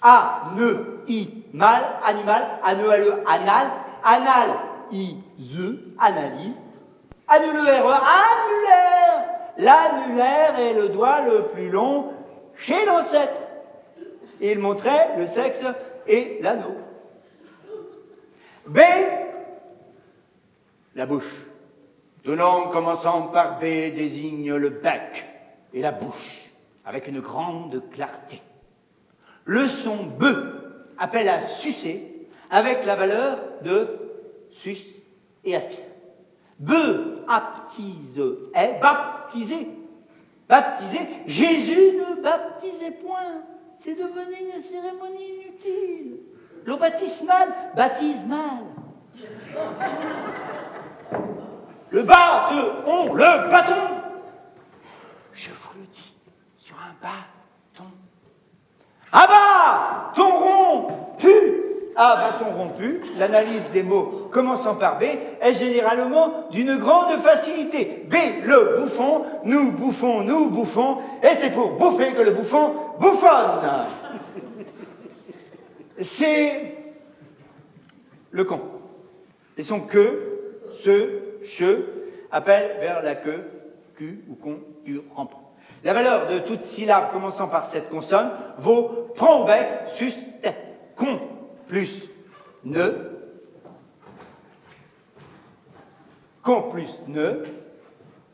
A, ne, I, mal, animal. A, ne, A, le, anal. Anal, I, ze, analyse. Annulaire, annulaire. L'annulaire est le doigt le plus long chez l'ancêtre. Il montrait le sexe et l'anneau. B, la bouche. Tout nom commençant par B désigne le bec et la bouche, avec une grande clarté. Le son B appelle à sucer avec la valeur de sus et aspire. B, aptise, est baptisé. Baptisé, Jésus ne baptisait point. C'est devenu une cérémonie inutile. L'eau baptismale baptise mal. Le bâton, le bâton. Je vous le dis, sur un bâton. Ah bah, ton rompu. Ah, bâton rompu, l'analyse des mots commençant par B est généralement d'une grande facilité. B, le bouffon, nous bouffons, et c'est pour bouffer que le bouffon bouffonne. C'est le con. Et son que, ce, che, appelle vers la queue, cu ou con, du rampant. La valeur de toute syllabe commençant par cette consonne vaut prend au bec, sus, tête. Con plus ne. Con plus ne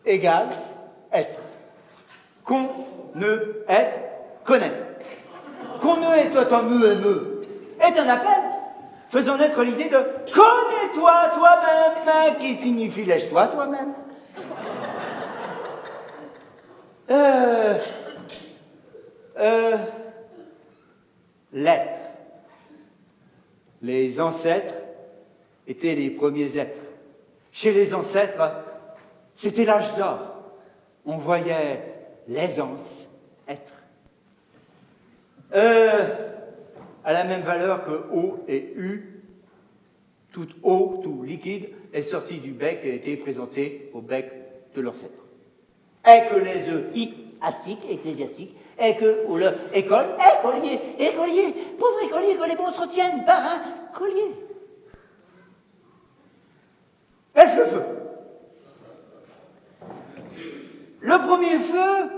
égale être. Con, ne, être, connaître. Qu'on ne est toi, toi, me, est un appel faisant naître l'idée de connais-toi toi-même, qui signifie lèche-toi toi-même. L'être. Les ancêtres étaient les premiers êtres. Chez les ancêtres, c'était l'âge d'or. On voyait l'aisance être. À la même valeur que O et U, tout eau, tout liquide, est sorti du bec et a été présenté au bec de l'ancêtre. Et que les astique, ecclésiastique, et que ou le école, écolier, pauvre écolier que les monstres tiennent par un collier. F le feu. Le premier feu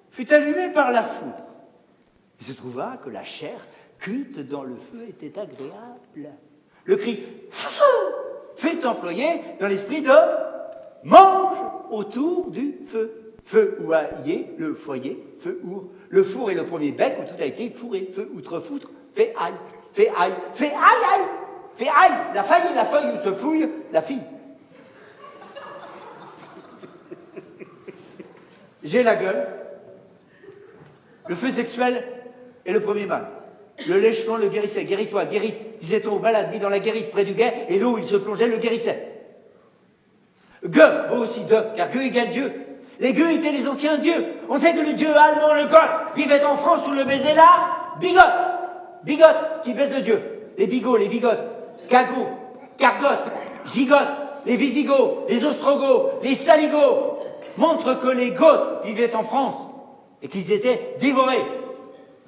fut allumé par la foudre. Il se trouva que la chair cuite dans le feu était agréable. Le cri « feu » fut employé dans l'esprit de « mange autour du feu ». Feu ou aillé, le foyer, feu our. Le four est le premier bec où tout a été fourré. Feu outre-foutre, fait aïe, fait aïe, fait aïe, aïe, fait aïe. La faille et la feuille où se fouille la fille. J'ai la gueule. Le feu sexuel est le premier mal. Le lèchement le guérissait. Guéris-toi, guérite, disait-on aux malades mis dans la guérite près du guet, et l'eau où il se plongeait le guérissait. Gueux vaut aussi de, car gueux égale Dieu. Les gueux étaient les anciens dieux. On sait que le dieu allemand, le goth, vivait en France où le baiser là, bigote. Bigote qui baise le dieu. Les bigots, les bigotes, cagots, cargotes, gigotes, les visigoths, les ostrogoths, les saligots montrent que les goths vivaient en France et qu'ils étaient dévorés.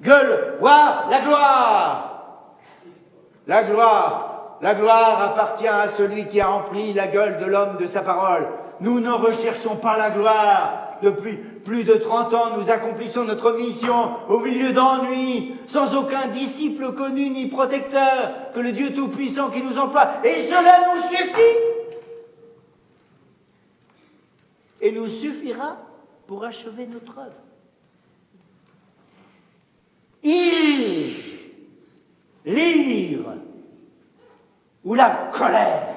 Gueule, ouah, la gloire. La gloire appartient à celui qui a rempli la gueule de l'homme de sa parole. Nous ne recherchons pas la gloire. Depuis plus de 30 ans, nous accomplissons notre mission au milieu d'ennuis, sans aucun disciple connu ni protecteur, que le Dieu Tout-Puissant qui nous emploie. Et cela nous suffit. Et nous suffira pour achever notre œuvre. Lire, ou la colère.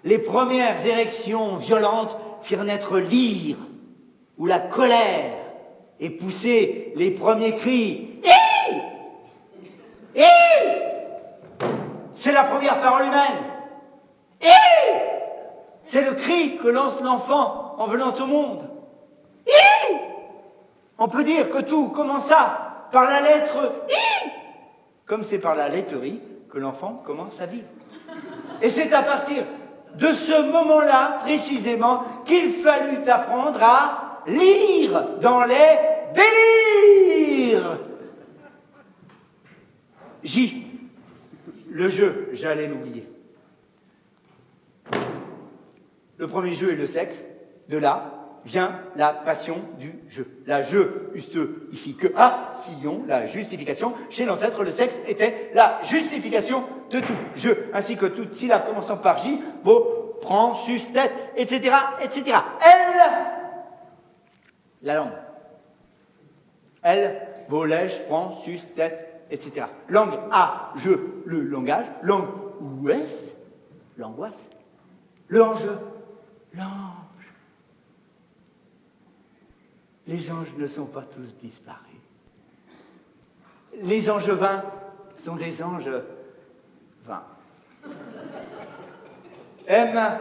Les premières érections violentes firent naître l'ire, ou la colère, et pousser les premiers cris. C'est la première parole humaine. C'est le cri que lance l'enfant en venant au monde. On peut dire que tout commença par la lettre I, comme c'est par la lettre I que l'enfant commence à vivre. Et c'est à partir de ce moment-là, précisément, qu'il fallut apprendre à lire dans les délires. J. Le jeu, j'allais l'oublier. Le premier jeu est le sexe. De là, vient la passion du jeu. La jeu justifie que Sillon, la justification. Chez l'ancêtre, le sexe était la justification de tout jeu, ainsi que toute syllabe commençant par J vaut prend, sus, tête, etc., etc. Elle, la langue. Elle, vaut lèche, prend, sus, tête, etc. Langue A, je, le langage. Langue ouest, l'angoisse. L'ange, l'ange. Les anges ne sont pas tous disparus. Les angevins sont des anges vains. M,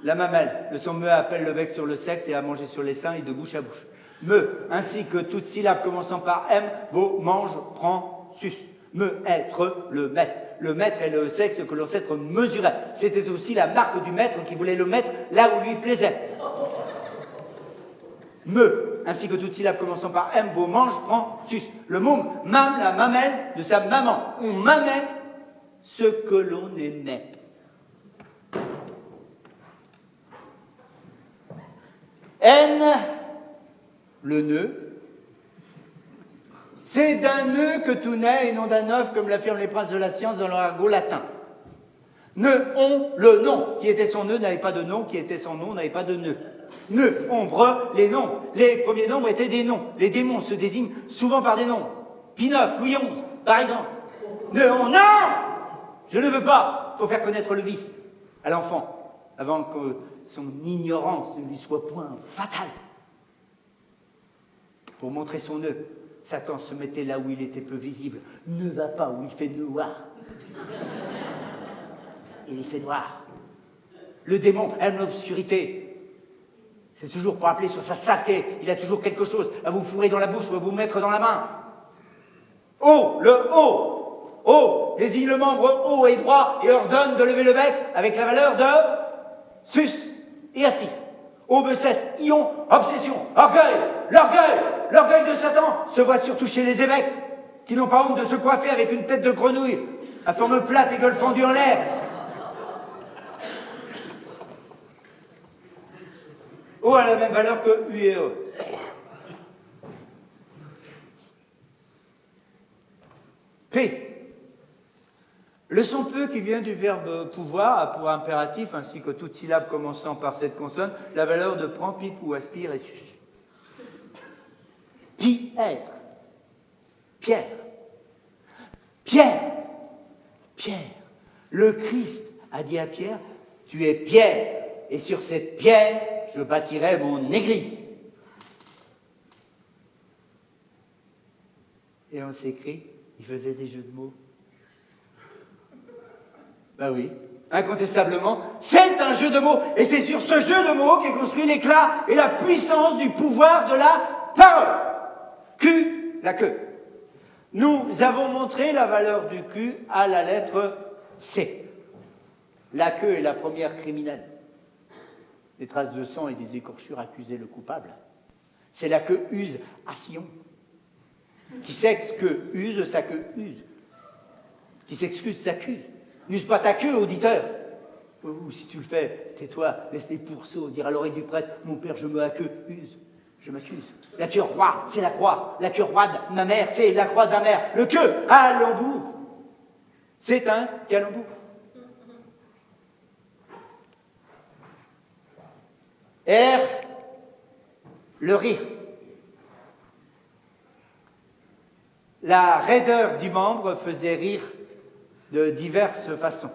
la mamelle. Le son me appelle le bec sur le sexe et à manger sur les seins et de bouche à bouche. Me, ainsi que toute syllabe commençant par M, vaut mange, prend, sus. Me, être, le maître. Le maître est le sexe que l'ancêtre mesurait. C'était aussi la marque du maître qui voulait le mettre là où lui plaisait. Me, ainsi que toute syllabe commençant par M, vaut mange, prend, sus. Le môme mame la mamelle de sa maman. On mamait ce que l'on aimait. N, le nœud. C'est d'un nœud que tout naît et non d'un œuf, comme l'affirment les princes de la science dans leur argot latin. Nœud, on, le nom. Qui était son nœud n'avait pas de nom, qui était son nom n'avait pas de nœud. Nœud, ombre, les noms. Les premiers nombres étaient des noms. Les démons se désignent souvent par des noms. Pie IX, Louis XI, par exemple. Nœud, on, non! Je ne veux pas. Il faut faire connaître le vice à l'enfant, avant que son ignorance ne lui soit point fatale. Pour montrer son nœud, Satan se mettait là où il était peu visible. Ne va pas où il fait noir. Il y fait noir. Le démon aime l'obscurité. C'est toujours pour appeler sur sa saleté. Il a toujours quelque chose à vous fourrer dans la bouche ou à vous mettre dans la main. O, le O. O désigne le membre haut et droit et ordonne de lever le bec avec la valeur de sus et aspire. O, cesse, ion, obsession, orgueil, l'orgueil. L'orgueil de Satan se voit surtout chez les évêques qui n'ont pas honte de se coiffer avec une tête de grenouille à forme plate et gueule fendue en l'air. O a la même valeur que U et E. P. Le son peu qui vient du verbe pouvoir a pour impératif, ainsi que toute syllabe commençant par cette consonne, la valeur de prend, pipe ou aspire et sus. Pierre. Pierre. Pierre. Pierre. Le Christ a dit à Pierre, tu es pierre, et sur cette pierre, je bâtirai mon église. Et on s'écrit, il faisait des jeux de mots. Ben oui, incontestablement, c'est un jeu de mots. Et c'est sur ce jeu de mots qu'est construit l'éclat et la puissance du pouvoir de la parole. Q, la queue. Nous avons montré la valeur du Q à la lettre C. La queue est la première criminelle. Des traces de sang et des écorchures accusaient le coupable. C'est la queue use à Sion. Qui sexe que use, sa queue use. Qui s'excuse, s'accuse. N'use pas ta queue, auditeur. Ou si tu le fais, tais-toi, laisse les pourceaux dire à l'oreille du prêtre, mon père, je me queue, use, je m'accuse. La queue roi, c'est la croix. La queue roi de ma mère, c'est la croix de ma mère. Le queue à l'embourg, c'est un calembour. R, le rire. La raideur du membre faisait rire de diverses façons.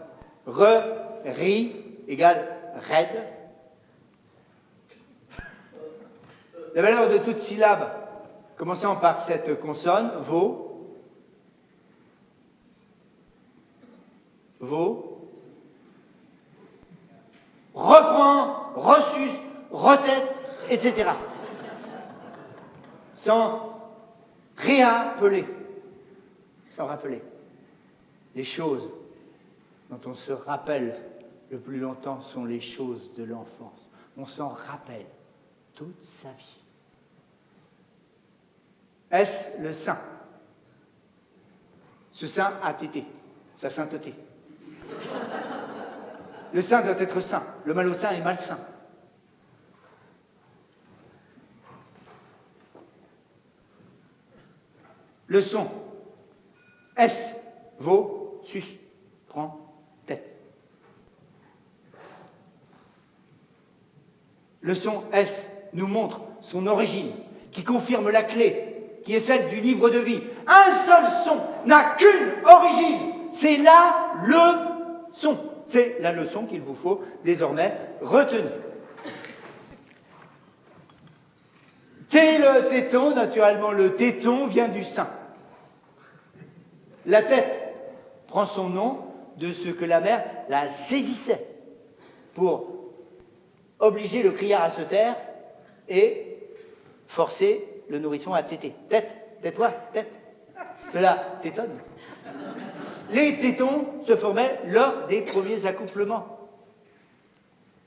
Ri, égale raide. La valeur de toute syllabe, commençant par cette consonne, vaut, reprend, ressuce, retête, etc. Sans réappeler, sans rappeler. Les choses dont on se rappelle le plus longtemps sont les choses de l'enfance. On s'en rappelle toute sa vie. Est-ce le saint? Ce saint a tété, sa sainteté. Le saint doit être saint, le malsain est malsain. Le son S vaut sus, prend tête. Le son S nous montre son origine, qui confirme la clé, qui est celle du livre de vie. Un seul son n'a qu'une origine, c'est la leçon. C'est la leçon qu'il vous faut désormais retenir. C'est le téton, naturellement le téton vient du sein. La tête prend son nom de ce que la mère la saisissait pour obliger le criard à se taire et forcer le nourrisson à téter. Tête, tais-toi, tête. Cela tétonne. Les tétons se formaient lors des premiers accouplements.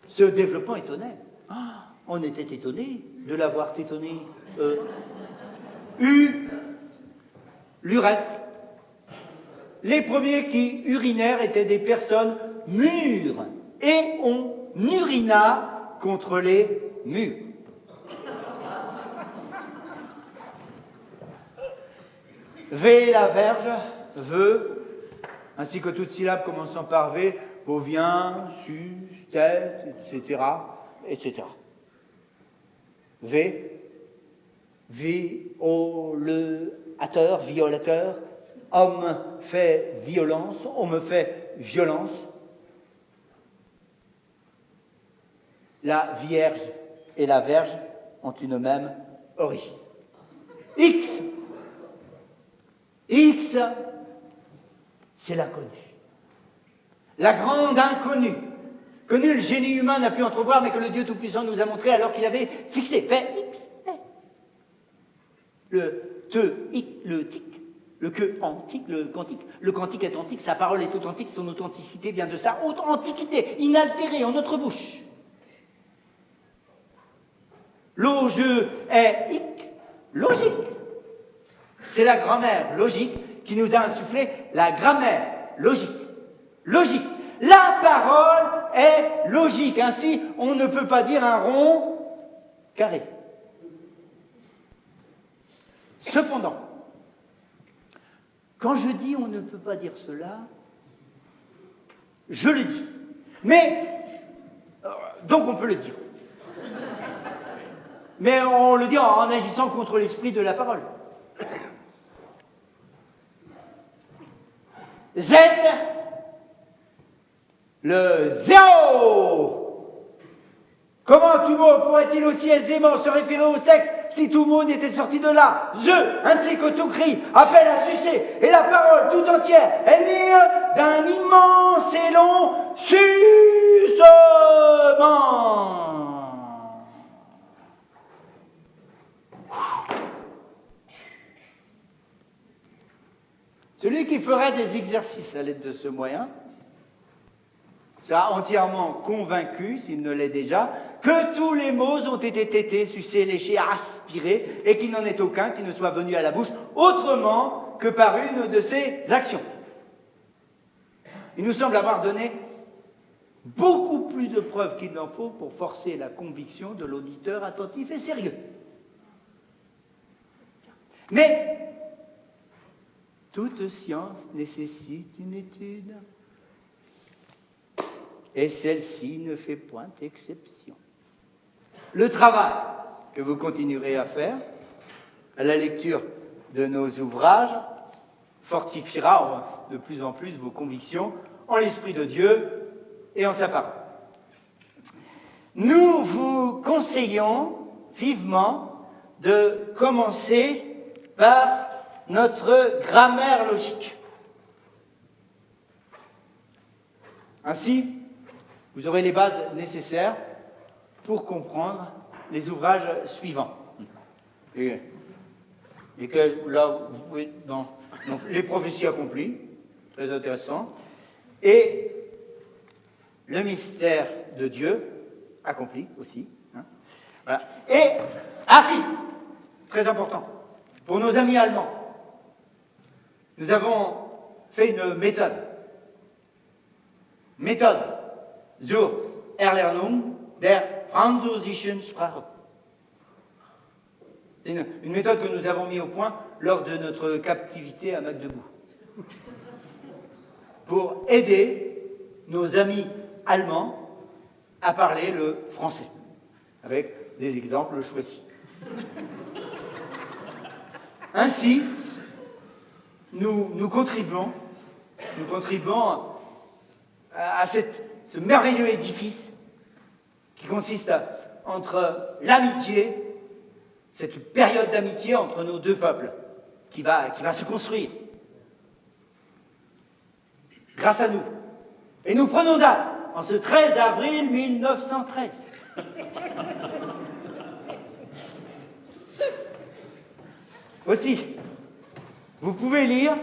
Ce développement étonnait. On était étonné de l'avoir tétonné. L'urètre. Les premiers qui urinèrent étaient des personnes mûres et on urina contre les murs. V, la verge, veut, ainsi que toute syllabe commençant par V, bovien, sus, tête, etc., etc. V, violateur, violateur, homme fait violence, on me fait violence. La Vierge et la Verge ont une même origine. X, c'est l'inconnu. La grande inconnue, que nul génie humain n'a pu entrevoir, mais que le Dieu Tout-Puissant nous a montré alors qu'il avait fixé. Fait X. Le te, hic, le tic, le que antique, le quantique. Le quantique est antique, sa parole est authentique, son authenticité vient de sa haute antiquité, inaltérée en notre bouche. L'au-je est hic, logique. C'est la grammaire logique qui nous a insufflé la grammaire logique. Logique. La parole est logique. Ainsi, on ne peut pas dire un rond carré. Cependant, quand je dis on ne peut pas dire cela, je le dis. Mais, donc on peut le dire. Mais on le dit en agissant contre l'esprit de la parole. Z, le zéro. Comment tout mot pourrait-il aussi aisément se référer au sexe si tout mot n'était sorti de là? Je, ainsi que tout cri, appelle à sucer, et la parole tout entière est née d'un immense et long sucement. Celui qui ferait des exercices à l'aide de ce moyen sera entièrement convaincu, s'il ne l'est déjà, que tous les mots ont été tétés, sucés, léchés, aspirés, et qu'il n'en est aucun qui ne soit venu à la bouche autrement que par une de ces actions. Il nous semble avoir donné beaucoup plus de preuves qu'il n'en faut pour forcer la conviction de l'auditeur attentif et sérieux. Mais toute science nécessite une étude, et celle-ci ne fait point exception. Le travail que vous continuerez à faire à la lecture de nos ouvrages fortifiera de plus en plus vos convictions en l'Esprit de Dieu et en sa parole. Nous vous conseillons vivement de commencer par notre grammaire logique. Ainsi, vous aurez les bases nécessaires pour comprendre les ouvrages suivants. Et que là, vous pouvez, donc, les prophéties accomplies, très intéressant, et le mystère de Dieu, accompli aussi. Voilà. Et, si, très important, pour nos amis allemands, nous avons fait une méthode. Méthode zur Erlernung der französischen Sprache. C'est une méthode que nous avons mis au point lors de notre captivité à Magdebourg, pour aider nos amis allemands à parler le français, avec des exemples choisis. Ainsi, nous contribuons à ce merveilleux édifice qui consiste entre l'amitié, cette période d'amitié entre nos deux peuples, qui va se construire grâce à nous. Et nous prenons date en ce 13 avril 1913. Aussi, vous pouvez lire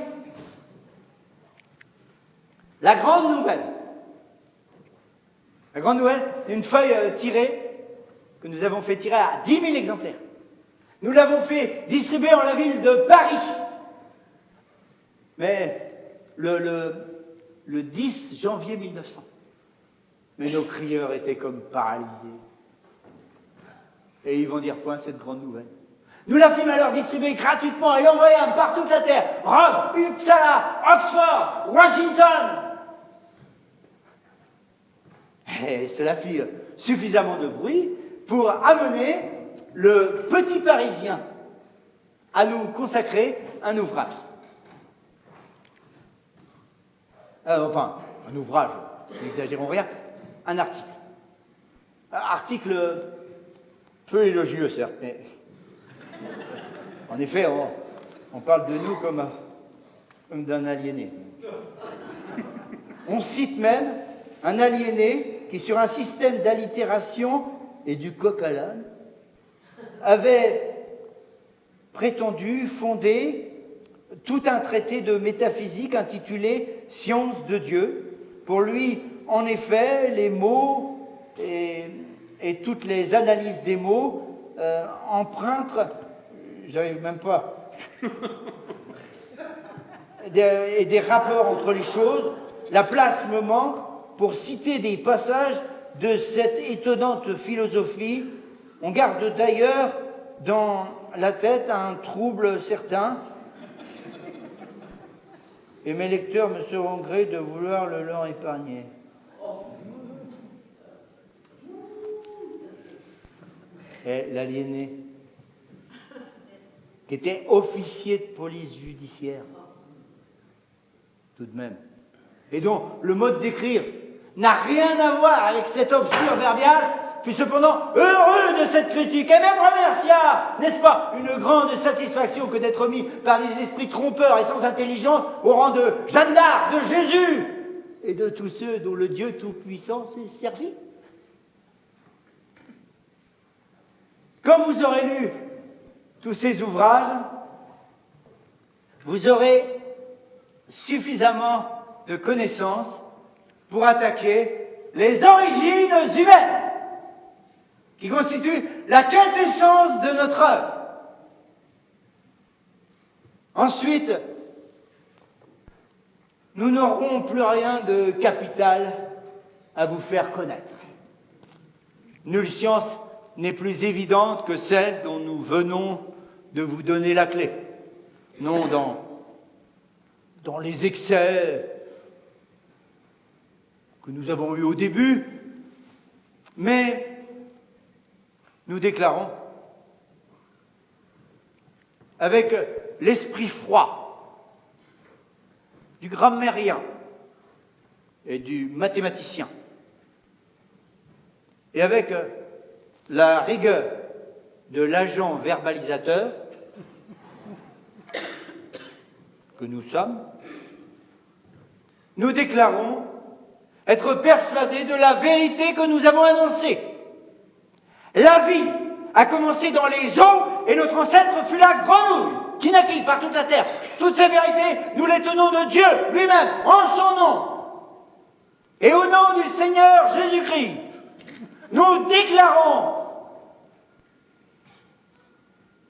La Grande Nouvelle. La Grande Nouvelle, c'est une feuille tirée que nous avons fait tirer à 10 000 exemplaires. Nous l'avons fait distribuer en la ville de Paris. Mais le 10 janvier 1900. Mais nos crieurs étaient comme paralysés. Et ils vont dire quoi, cette grande nouvelle? Nous la fîmes alors distribuer gratuitement et l'envoyâmes par toute la terre. Rome, Uppsala, Oxford, Washington. Et cela fit suffisamment de bruit pour amener le petit Parisien à nous consacrer un ouvrage. Enfin, un ouvrage, n'exagérons rien, un article. Un article peu élogieux, certes, mais en effet, on parle de nous comme d'un aliéné. On cite même un aliéné qui, sur un système d'allitération et du coq à l'âne, avait prétendu fonder tout un traité de métaphysique intitulé « Science de Dieu ». Pour lui, en effet, les mots et toutes les analyses des mots empruntent, j'arrive même pas, et des rapports entre les choses. La place me manque pour citer des passages de cette étonnante philosophie. On garde d'ailleurs dans la tête un trouble certain, et mes lecteurs me seront gré de vouloir le leur épargner. Et l'aliéné, qui était officier de police judiciaire, tout de même, et dont le mode d'écrire n'a rien à voir avec cet obscur verbiage, fut cependant heureux de cette critique, et même remercia, n'est-ce pas, une grande satisfaction que d'être mis par des esprits trompeurs et sans intelligence au rang de Jeanne d'Arc, de Jésus, et de tous ceux dont le Dieu Tout-Puissant s'est servi. Quand vous aurez lu tous ces ouvrages, vous aurez suffisamment de connaissances pour attaquer les origines humaines qui constituent la quintessence de notre œuvre. Ensuite, nous n'aurons plus rien de capital à vous faire connaître. Nulle science n'est plus évidente que celle dont nous venons de vous donner la clé. Non dans les excès que nous avons eus au début, mais nous déclarons avec l'esprit froid du grammairien et du mathématicien, et avec la rigueur de l'agent verbalisateur que nous sommes, nous déclarons être persuadés de la vérité que nous avons annoncée. La vie a commencé dans les eaux et notre ancêtre fut la grenouille qui naquit par toute la terre. Toutes ces vérités, nous les tenons de Dieu lui-même, en son nom. Et au nom du Seigneur Jésus-Christ, nous déclarons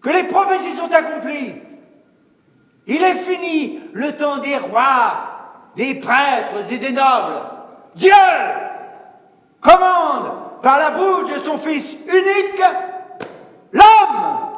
que les prophéties sont accomplies. Il est fini le temps des rois, des prêtres et des nobles. Dieu commande par la bouche de son Fils unique, l'homme.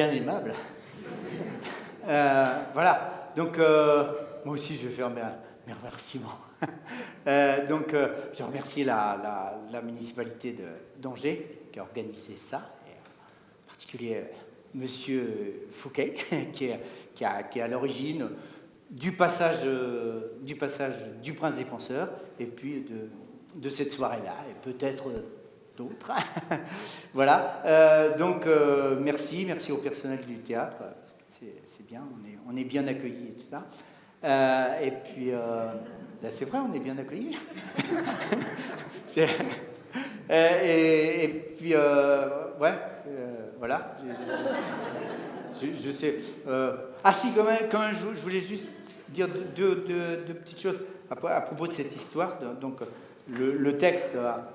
bien aimable. Voilà, donc moi aussi je vais faire mes remerciements. Donc je remercie la municipalité d'Angers qui a organisé ça, et en particulier Monsieur Fouquet qui est à l'origine du passage du Prince des Penseurs et puis de cette soirée-là, et peut-être d'autres. Voilà, donc merci au personnel du théâtre, parce que c'est bien, on est bien accueillis et tout ça. Et puis, c'est vrai, on est bien accueillis. Et puis, ouais, voilà. Je sais. Ah si, quand même je voulais juste dire deux petites choses à propos de cette histoire. Donc, le texte à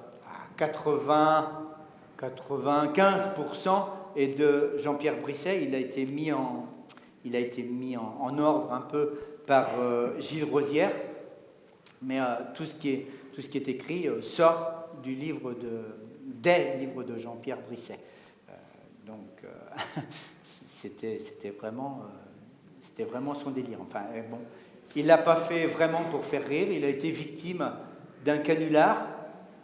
95% est de Jean-Pierre Brisset. Il a été mis en ordre un peu par Gilles Rosière, mais tout ce qui est écrit sort des livres de Jean-Pierre Brisset. Donc c'était vraiment son délire. Enfin bon, il l'a pas fait vraiment pour faire rire. Il a été victime d'un canular.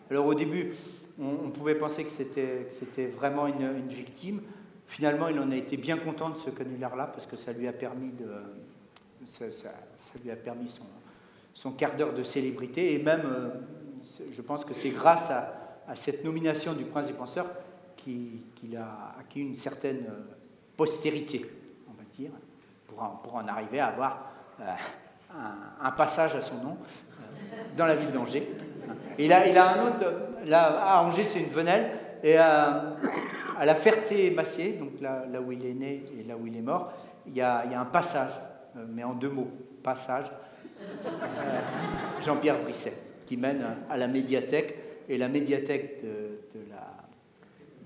Alors au début, on pouvait penser que c'était vraiment une victime. Finalement, il en a été bien content de ce canular-là parce que ça lui a permis son quart d'heure de célébrité, et même, je pense que c'est grâce à cette nomination du Prince des Penseurs qu'il a acquis une certaine postérité, on va dire, pour en arriver à avoir un passage à son nom dans la ville d'Angers. Et il a un autre, là, à Angers c'est une venelle, et à la Ferté-Massé, donc là où il est né et là où il est mort, il y a un passage, mais en deux mots, passage, Jean-Pierre Brisset, qui mène à la médiathèque, et la médiathèque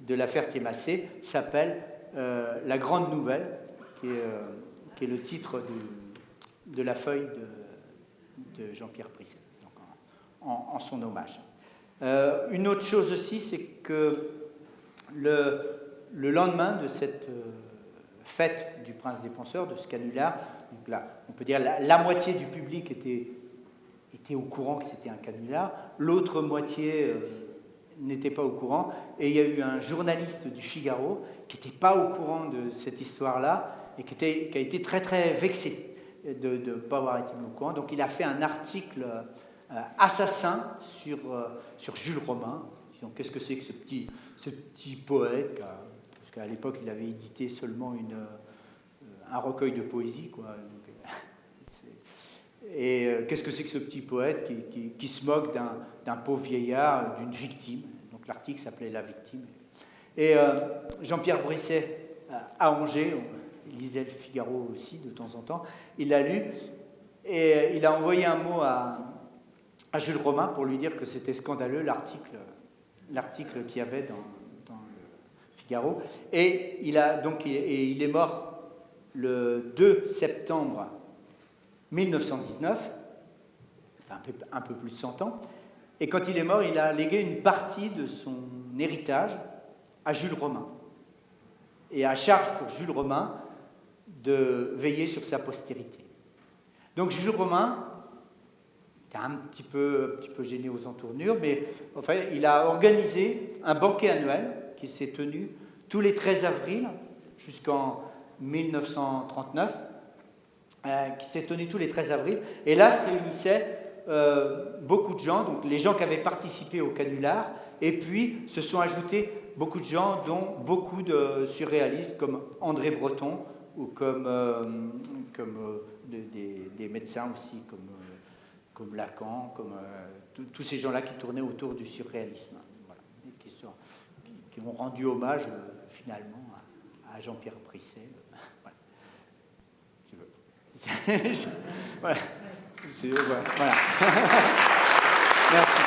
de la Ferté-Massé s'appelle La Grande Nouvelle, qui est le titre de la feuille de Jean-Pierre Brisset, donc en son hommage. Une autre chose aussi, c'est que le lendemain de cette fête du Prince des Penseurs, de ce canular, donc là, on peut dire la moitié du public était au courant que c'était un canular, l'autre moitié n'était pas au courant, et il y a eu un journaliste du Figaro qui n'était pas au courant de cette histoire-là et qui a été très très vexé de ne pas avoir été mis au courant. Donc il a fait un article assassin sur Jules Romain, disant qu'est-ce que c'est que ce petit poète, parce qu'à l'époque il avait édité seulement un recueil de poésie, quoi. Et qu'est-ce que c'est que ce petit poète qui se moque d'un pauvre vieillard, d'une victime. Donc l'article s'appelait La Victime. Et Jean-Pierre Brisset, à Angers, il lisait le Figaro aussi de temps en temps, il l'a lu, et il a envoyé un mot à Jules Romain pour lui dire que c'était scandaleux l'article qu'il y avait dans le Figaro. Et il est mort le 2 septembre 1919, enfin un peu plus de 100 ans, et quand il est mort, il a légué une partie de son héritage à Jules Romain. Et à charge pour Jules Romain de veiller sur sa postérité. Donc Jules Romain était un petit peu gêné aux entournures, mais enfin, il a organisé un banquet annuel qui s'est tenu tous les 13 avril jusqu'en 1939, qui s'est tenu tous les 13 avril. Et là se réunissaient beaucoup de gens, donc les gens qui avaient participé au canular, et puis se sont ajoutés beaucoup de gens, dont beaucoup de surréalistes comme André Breton, ou comme des médecins aussi, comme Lacan, comme tous ces gens-là qui tournaient autour du surréalisme, voilà, et qui ont rendu hommage finalement à Jean-Pierre Brisset. Voilà. Voilà. Merci.